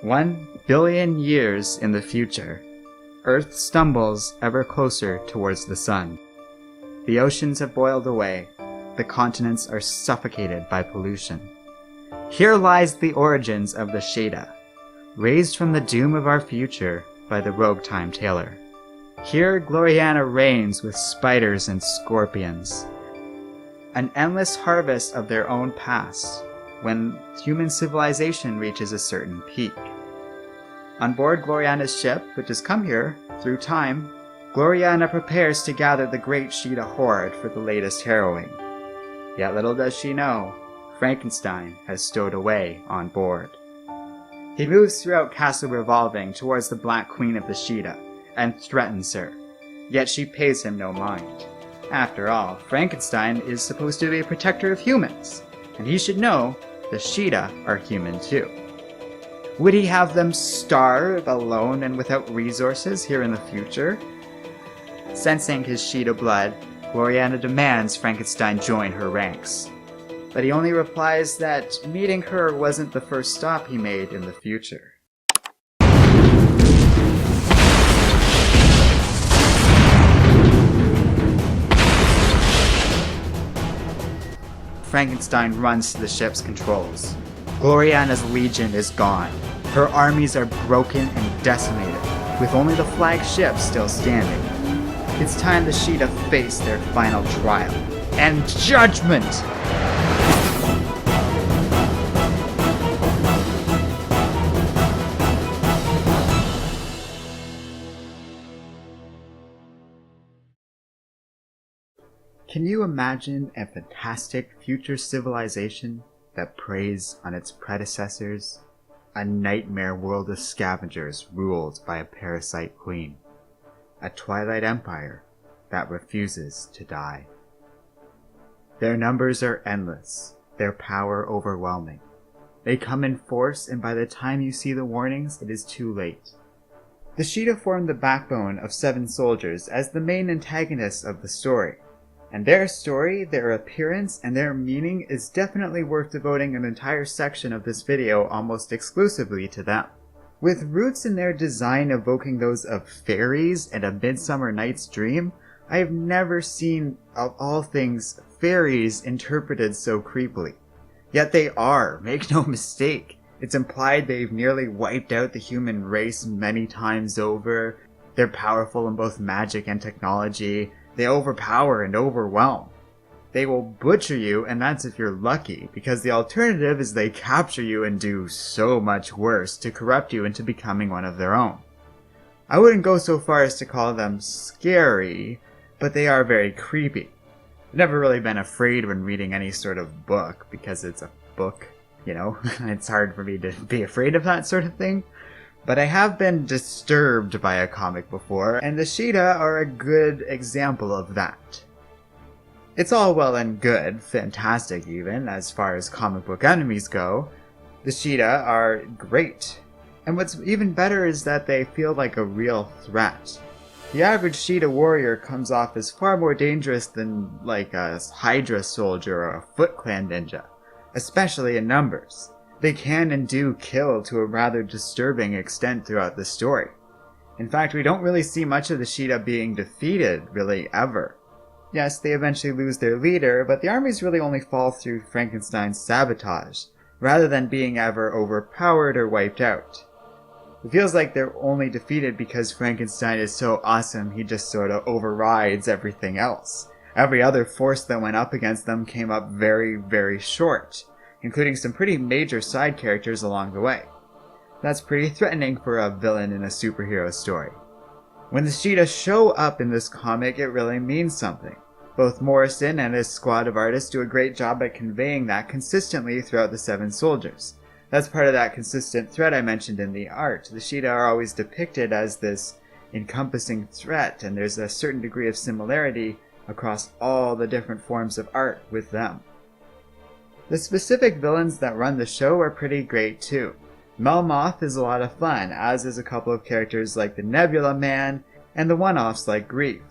One billion years in the future, Earth stumbles ever closer towards the sun. The oceans have boiled away, the continents are suffocated by pollution. Here lies the origins of the Sheeta, raised from the doom of our future by the rogue time tailor. Here Gloriana reigns with spiders and scorpions, an endless harvest of their own past when human civilization reaches a certain peak. On board Gloriana's ship, which has come here through time, Gloriana prepares to gather the great Sheeta horde for the latest harrowing. Yet little does she know, Frankenstein has stowed away on board. He moves throughout Castle Revolving towards the Black Queen of the Sheeta, and threatens her, yet she pays him no mind. After all, Frankenstein is supposed to be a protector of humans, and he should know the Sheeta are human too. Would he have them starve alone and without resources here in the future? Sensing his Sheeta blood, Gloriana demands Frankenstein join her ranks. But he only replies that meeting her wasn't the first stop he made in the future. Frankenstein runs to the ship's controls. Gloriana's legion is gone. Her armies are broken and decimated, with only the flagship still standing. It's time the Sheeta face their final trial and judgment! Can you imagine a fantastic future civilization that preys on its predecessors? A nightmare world of scavengers ruled by a parasite queen. A twilight empire that refuses to die. Their numbers are endless, their power overwhelming. They come in force, and by the time you see the warnings, it is too late. The Sheeta form the backbone of 7 soldiers as the main antagonists of the story. And their story, their appearance, and their meaning is definitely worth devoting an entire section of this video almost exclusively to them. With roots in their design evoking those of fairies and A Midsummer Night's Dream, I have never seen, of all things, fairies interpreted so creepily. Yet they are, make no mistake. It's implied they've nearly wiped out the human race many times over. They're powerful in both magic and technology. They overpower and overwhelm. They will butcher you, and that's if you're lucky, because the alternative is they capture you and do so much worse to corrupt you into becoming one of their own. I wouldn't go so far as to call them scary, but they are very creepy. I've never really been afraid when reading any sort of book, because it's a book, you know? It's hard for me to be afraid of that sort of thing. But I have been disturbed by a comic before, and the Sheeta are a good example of that. It's all well and good, fantastic even, as far as comic book enemies go. The Sheeta are great. And what's even better is that they feel like a real threat. The average Sheeta warrior comes off as far more dangerous than like a Hydra soldier or a Foot Clan ninja, especially in numbers. They can and do kill to a rather disturbing extent throughout the story. In fact, we don't really see much of the Sheeta being defeated, really, ever. Yes, they eventually lose their leader, but the armies really only fall through Frankenstein's sabotage, rather than being ever overpowered or wiped out. It feels like they're only defeated because Frankenstein is so awesome he just sort of overrides everything else. Every other force that went up against them came up very, very short, including some pretty major side characters along the way. That's pretty threatening for a villain in a superhero story. When the Sheeta show up in this comic, it really means something. Both Morrison and his squad of artists do a great job at conveying that consistently throughout the 7 soldiers. That's part of that consistent thread I mentioned in the art. The Sheeta are always depicted as this encompassing threat, and there's a certain degree of similarity across all the different forms of art with them. The specific villains that run the show are pretty great too. Melmoth is a lot of fun, as is a couple of characters like the Nebula Man and the one-offs like Grief.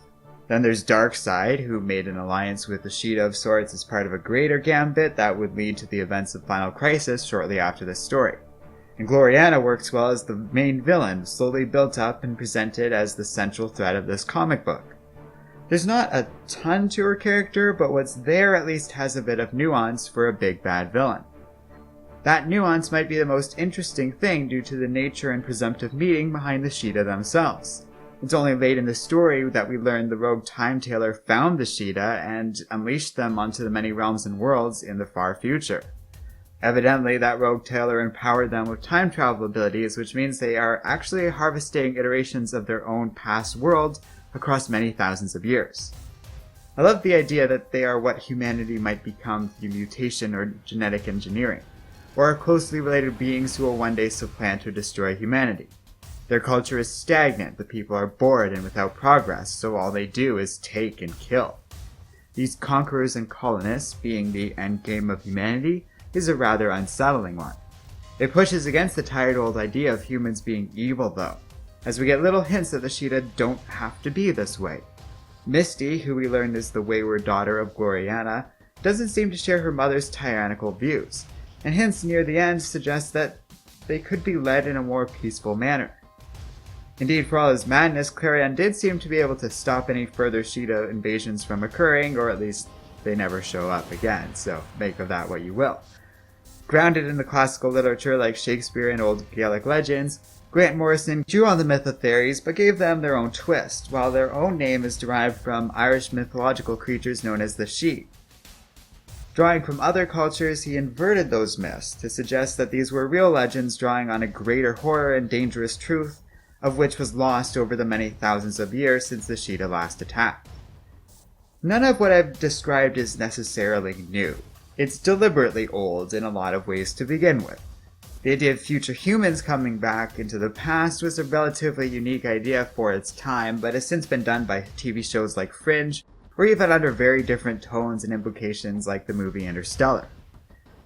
Then there's Darkseid, who made an alliance with the Sheeta of sorts as part of a greater gambit that would lead to the events of Final Crisis shortly after this story. And Gloriana works well as the main villain, slowly built up and presented as the central thread of this comic book. There's not a ton to her character, but what's there at least has a bit of nuance for a big bad villain. That nuance might be the most interesting thing due to the nature and presumptive meaning behind the Sheeta themselves. It's only late in the story that we learn the rogue time-tailor found the Sheeta and unleashed them onto the many realms and worlds in the far future. Evidently, that rogue tailor empowered them with time travel abilities, which means they are actually harvesting iterations of their own past world across many thousands of years. I love the idea that they are what humanity might become through mutation or genetic engineering, or are closely related beings who will one day supplant or destroy humanity. Their culture is stagnant, the people are bored and without progress, so all they do is take and kill. These conquerors and colonists, being the endgame of humanity, is a rather unsettling one. It pushes against the tired old idea of humans being evil though, as we get little hints that the Sheeta don't have to be this way. Misty, who we learned is the wayward daughter of Gloriana, doesn't seem to share her mother's tyrannical views, and hints near the end suggest that they could be led in a more peaceful manner. Indeed, for all his madness, Clavion did seem to be able to stop any further Sheeta invasions from occurring, or at least they never show up again, so make of that what you will. Grounded in the classical literature like Shakespeare and old Gaelic legends, Grant Morrison drew on the mythotheories but gave them their own twist, while their own name is derived from Irish mythological creatures known as the Sheet. Drawing from other cultures, he inverted those myths to suggest that these were real legends drawing on a greater horror and dangerous truth, of which was lost over the many thousands of years since the Sheeta last attacked. None of what I've described is necessarily new. It's deliberately old in a lot of ways to begin with. The idea of future humans coming back into the past was a relatively unique idea for its time, but has since been done by TV shows like Fringe, or even under very different tones and implications like the movie Interstellar.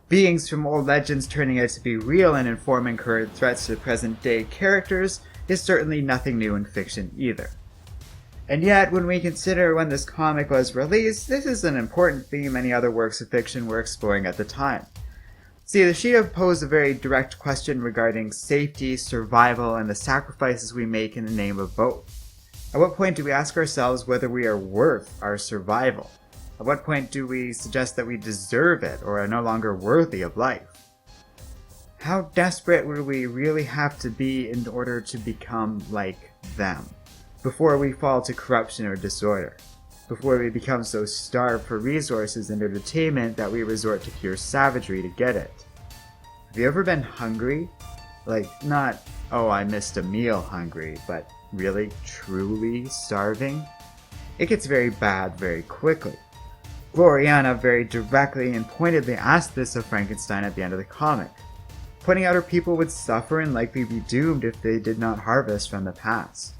Beings from old legends turning out to be real and informing current threats to present-day characters is certainly nothing new in fiction either. And yet, when we consider when this comic was released, this is an important theme many other works of fiction were exploring at the time. See, the Sheeta posed a very direct question regarding safety, survival, and the sacrifices we make in the name of both. At what point do we ask ourselves whether we are worth our survival? At what point do we suggest that we deserve it or are no longer worthy of life? How desperate would we really have to be in order to become like them? Before we fall to corruption or disorder? Before we become so starved for resources and entertainment that we resort to pure savagery to get it? Have you ever been hungry? Like, not, oh, I missed a meal hungry, but really, truly starving? It gets very bad very quickly. Gloriana very directly and pointedly asked this of Frankenstein at the end of the comic, pointing out her people would suffer and likely be doomed if they did not harvest from the past.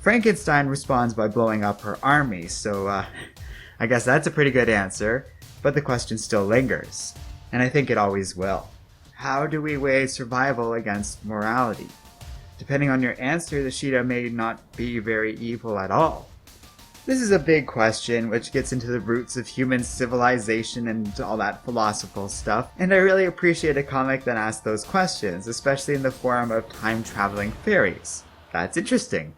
Frankenstein responds by blowing up her army, so I guess that's a pretty good answer, but the question still lingers, and I think it always will. How do we weigh survival against morality? Depending on your answer, the Sheeta may not be very evil at all. This is a big question, which gets into the roots of human civilization and all that philosophical stuff, and I really appreciate a comic that asks those questions, especially in the form of time-traveling fairies. That's interesting.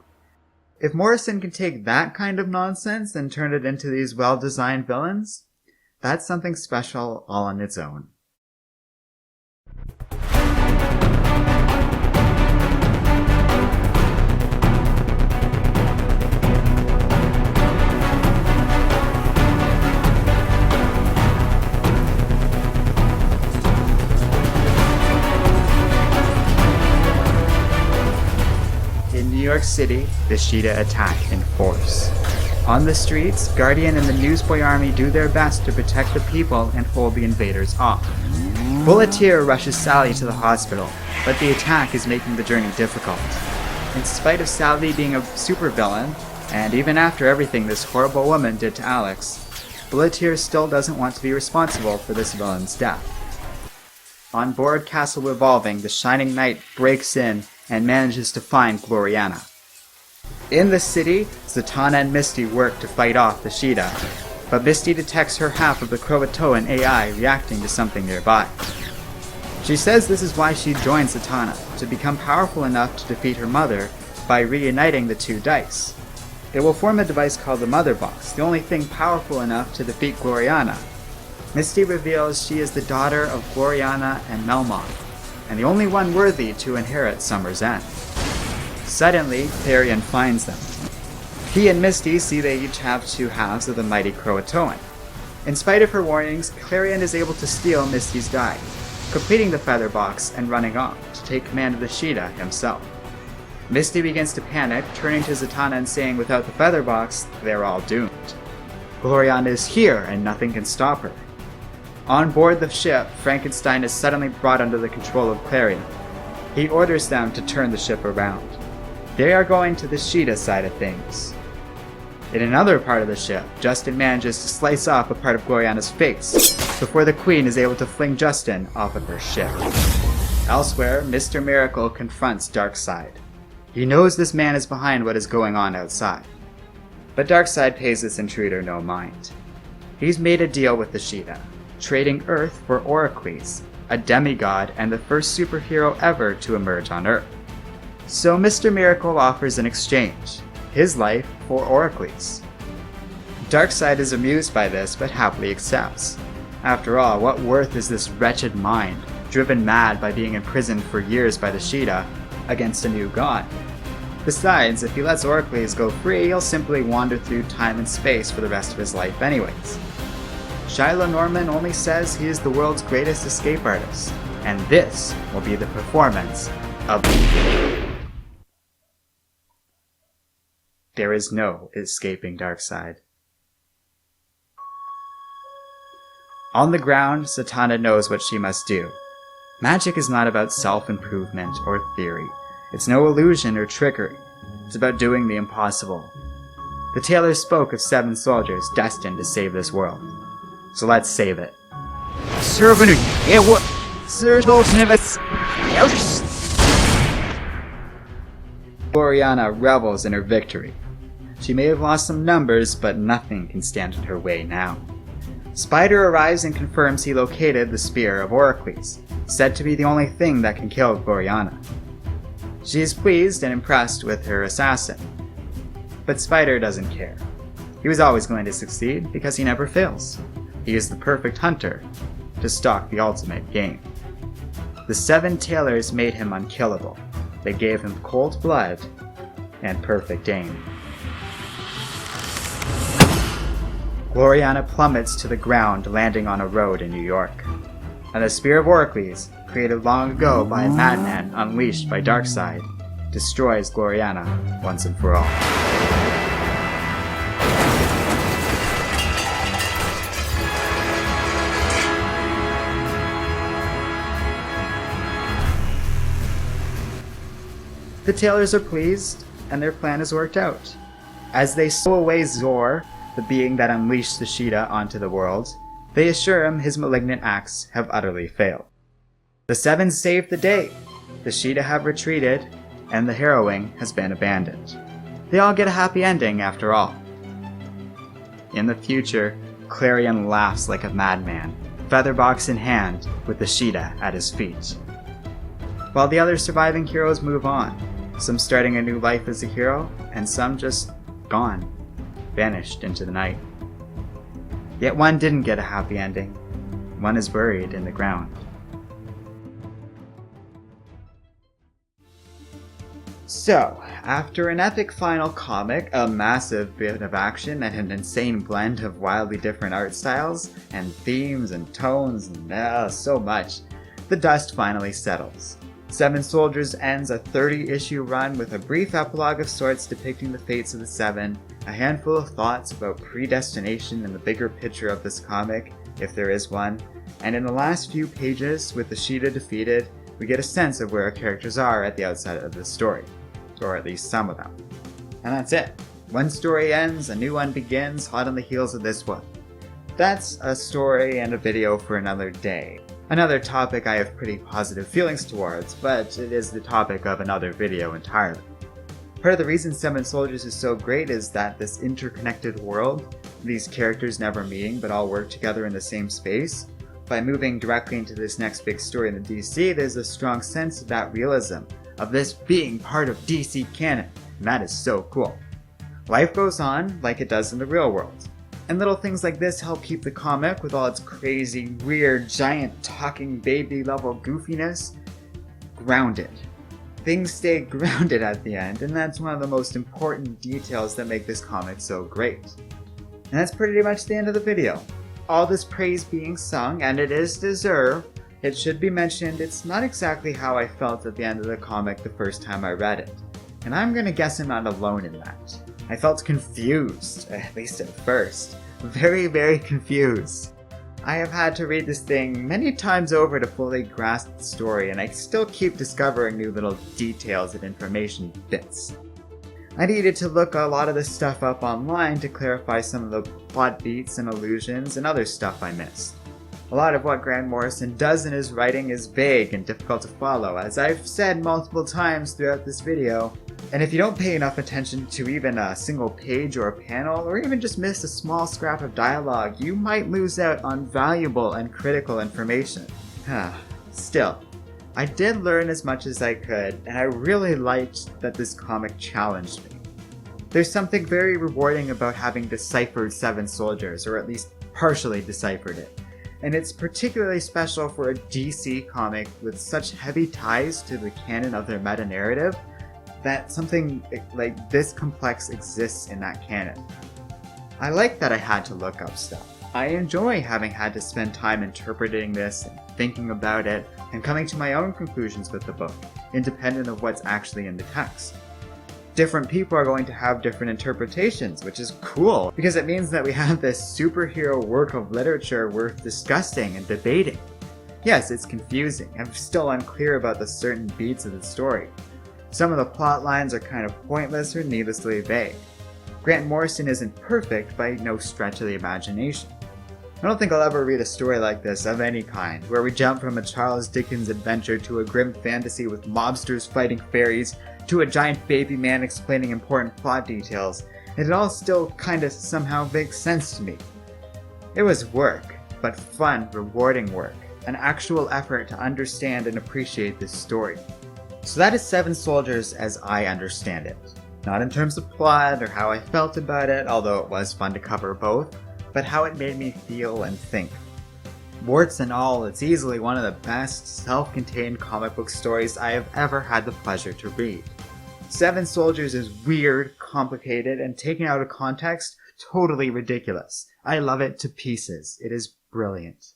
If Morrison can take that kind of nonsense and turn it into these well-designed villains, that's something special all on its own. In New York City, the Sheeta attack in force. On the streets, Guardian and the Newsboy Army do their best to protect the people and hold the invaders off. Bulletier rushes Sally to the hospital, but the attack is making the journey difficult. In spite of Sally being a supervillain, And even after everything this horrible woman did to Alex, Bulletier still doesn't want to be responsible for this villain's death. On board Castle Revolving, the Shining Knight breaks in and manages to find Gloriana. In the city, Zatanna and Misty work to fight off the Sheeta, but Misty detects her half of the Croatoan AI reacting to something nearby. She says this is why she joins Zatanna, to become powerful enough to defeat her mother by reuniting the two dice. It will form a device called the Mother Box, the only thing powerful enough to defeat Gloriana. Misty reveals she is the daughter of Gloriana and Melmoth, and the only one worthy to inherit Summer's End. Suddenly, Clavion finds them. He and Misty see they each have two halves of the mighty Croatoan. In spite of her warnings, Clavion is able to steal Misty's die, completing the feather box and running off to take command of the Sheeta himself. Misty begins to panic, turning to Zatanna and saying without the feather box, they're all doomed. Gloriana is here and nothing can stop her. On board the ship, Frankenstein is suddenly brought under the control of Clavion. He orders them to turn the ship around. They are going to the Sheeta side of things. In another part of the ship, Justin manages to slice off a part of Gloriana's face before the Queen is able to fling Justin off of her ship. Elsewhere, Mr. Miracle confronts Darkseid. He knows this man is behind what is going on outside. But Darkseid pays this intruder no mind. He's made a deal with the Sheeta, trading Earth for Oracles, a demigod and the first superhero ever to emerge on Earth. So Mr. Miracle offers an exchange, his life for Oracles. Darkseid is amused by this, but happily accepts. After all, what worth is this wretched mind, driven mad by being imprisoned for years by the Sheeta, against a new god? Besides, if he lets Oracles go free, he'll simply wander through time and space for the rest of his life anyways. Shiloh Norman only says he is the world's greatest escape artist, and this will be the performance of... There is no escaping Darkseid. On the ground, Zatanna knows what she must do. Magic is not about self-improvement or theory. It's no illusion or trickery. It's about doing the impossible. The tailor spoke of 7 soldiers destined to save this world. So let's save it. Gloriana revels in her victory. She may have lost some numbers, but nothing can stand in her way now. Spider arrives and confirms he located the Spear of Oracles, said to be the only thing that can kill Gloriana. She is pleased and impressed with her assassin. But Spider doesn't care. He was always going to succeed because he never fails. He is the perfect hunter to stalk the ultimate game. The 7 tailors made him unkillable. They gave him cold blood and perfect aim. Gloriana plummets to the ground, landing on a road in New York. And the Spear of Oracles, created long ago by a madman unleashed by Darkseid, destroys Gloriana once and for all. The tailors are pleased, and their plan has worked out. As they stow away Zor, the being that unleashed the Sheeta onto the world, they assure him his malignant acts have utterly failed. The 7 saved the day. The Sheeta have retreated, and the harrowing has been abandoned. They all get a happy ending after all. In the future, Clavion laughs like a madman, featherbox in hand, with the Sheeta at his feet. While the other surviving heroes move on, some starting a new life as a hero, and some just gone, vanished into the night. Yet one didn't get a happy ending. One is buried in the ground. So, after an epic final comic, a massive bit of action, and an insane blend of wildly different art styles, and themes and tones, and so much, the dust finally settles. 7 Soldiers ends a 30-issue run with a brief epilogue of sorts depicting the fates of the 7, a handful of thoughts about predestination and the bigger picture of this comic, if there is one, and in the last few pages, with the Sheeta defeated, we get a sense of where our characters are at the outset of the story, or at least some of them. And that's it. One story ends, a new one begins, hot on the heels of this one. That's a story and a video for another day. Another topic I have pretty positive feelings towards, but it is the topic of another video entirely. Part of the reason Seven Soldiers is so great is that this interconnected world, these characters never meeting but all work together in the same space. By moving directly into this next big story in the DC, there's a strong sense of that realism, of this being part of DC canon, and that is so cool. Life goes on like it does in the real world, and little things like this help keep the comic, with all its crazy, weird, giant, talking baby level goofiness, grounded. Things stay grounded at the end, and that's one of the most important details that make this comic so great. And that's pretty much the end of the video. All this praise being sung, and it is deserved, it should be mentioned it's not exactly how I felt at the end of the comic the first time I read it. And I'm gonna guess I'm not alone in that. I felt confused, at least at first. Very, very confused. I have had to read this thing many times over to fully grasp the story, and I still keep discovering new little details and information bits. I needed to look a lot of this stuff up online to clarify some of the plot beats and allusions and other stuff I missed. A lot of what Grant Morrison does in his writing is vague and difficult to follow, as I've said multiple times throughout this video, and if you don't pay enough attention to even a single page or a panel, or even just miss a small scrap of dialogue, you might lose out on valuable and critical information. Still, I did learn as much as I could, and I really liked that this comic challenged me. There's something very rewarding about having deciphered Seven Soldiers, or at least partially deciphered it. And it's particularly special for a DC comic with such heavy ties to the canon of their meta-narrative, that something like this complex exists in that canon. I like that I had to look up stuff. I enjoy having had to spend time interpreting this and thinking about it and coming to my own conclusions with the book, independent of what's actually in the text. Different people are going to have different interpretations, which is cool, because it means that we have this superhero work of literature worth discussing and debating. Yes, it's confusing. I'm still unclear about the certain beats of the story. Some of the plot lines are kind of pointless or needlessly vague. Grant Morrison isn't perfect by no stretch of the imagination. I don't think I'll ever read a story like this of any kind, where we jump from a Charles Dickens adventure to a grim fantasy with mobsters fighting fairies, to a giant baby man explaining important plot details, and it all still kinda somehow makes sense to me. It was work, but fun, rewarding work, an actual effort to understand and appreciate this story. So that is Seven Soldiers as I understand it. Not in terms of plot or how I felt about it, although it was fun to cover both, but how it made me feel and think. Warts and all, it's easily one of the best self-contained comic book stories I have ever had the pleasure to read. Seven Soldiers is weird, complicated, and taken out of context, totally ridiculous. I love it to pieces. It is brilliant.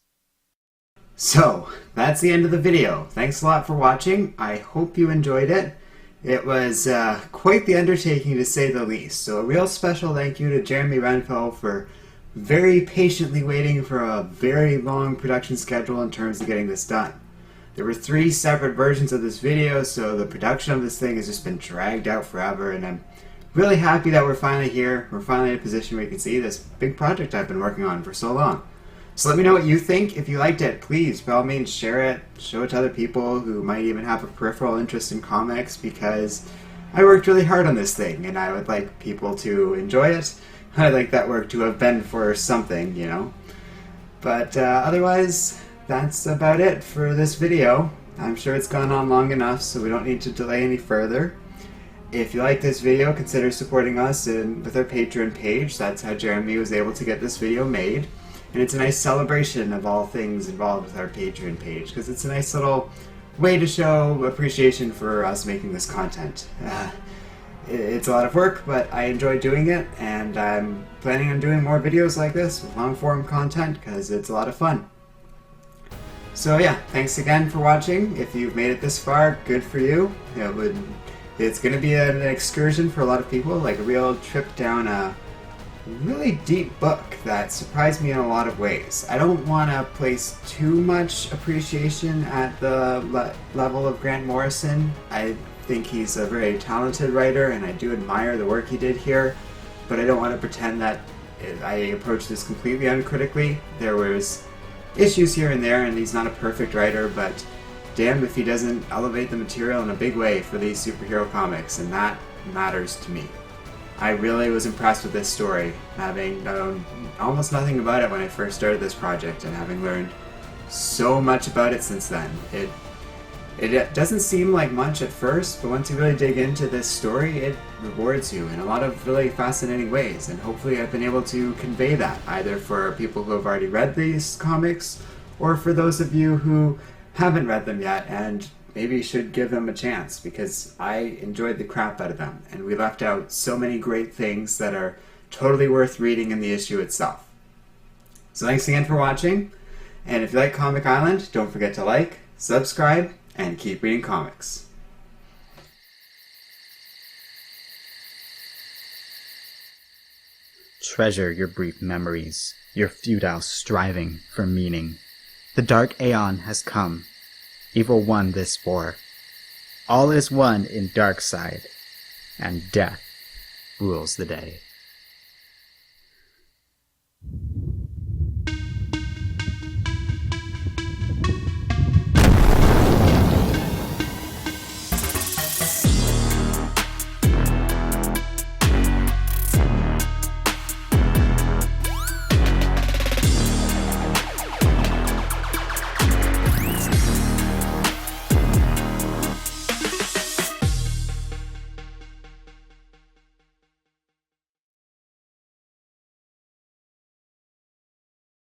So, that's the end of the video. Thanks a lot for watching. I hope you enjoyed it. It was quite the undertaking to say the least, so a real special thank you to Jeremy Renfell for very patiently waiting for a very long production schedule in terms of getting this done. There were 3 separate versions of this video, so the production of this thing has just been dragged out forever, and I'm really happy that we're finally here. We're finally in a position where you can see this big project I've been working on for so long. So let me know what you think. If you liked it, please, by all means, share it. Show it to other people who might even have a peripheral interest in comics, because I worked really hard on this thing, and I would like people to enjoy it. I'd like that work to have been for something, you know. But otherwise, that's about it for this video. I'm sure it's gone on long enough, so we don't need to delay any further. If you like this video, consider supporting us with our Patreon page. That's how Jeremy was able to get this video made. And it's a nice celebration of all things involved with our Patreon page, because it's a nice little way to show appreciation for us making this content. It's a lot of work, but I enjoy doing it, and I'm planning on doing more videos like this with long-form content, because it's a lot of fun. So yeah, thanks again for watching. If you've made it this far, good for you. It's going to be an excursion for a lot of people, like a real trip down a really deep book that surprised me in a lot of ways. I don't want to place too much appreciation at the level of Grant Morrison. I think he's a very talented writer, and I do admire the work he did here. but I don't want to pretend that I approached this completely uncritically. There was issues here and there, and he's not a perfect writer, but damn if he doesn't elevate the material in a big way for these superhero comics, and that matters to me. I really was impressed with this story, having known almost nothing about it when I first started this project, and having learned so much about it since then. It doesn't seem like much at first, but once you really dig into this story, it rewards you in a lot of really fascinating ways, and hopefully I've been able to convey that, either for people who have already read these comics, or for those of you who haven't read them yet and maybe should give them a chance, because I enjoyed the crap out of them, and we left out so many great things that are totally worth reading in the issue itself. So thanks again for watching, and if you like Comic Island, don't forget to like, subscribe, and keep reading comics. Treasure your brief memories, your futile striving for meaning. The dark aeon has come. Evil won this war. All is one in dark side, and death rules the day.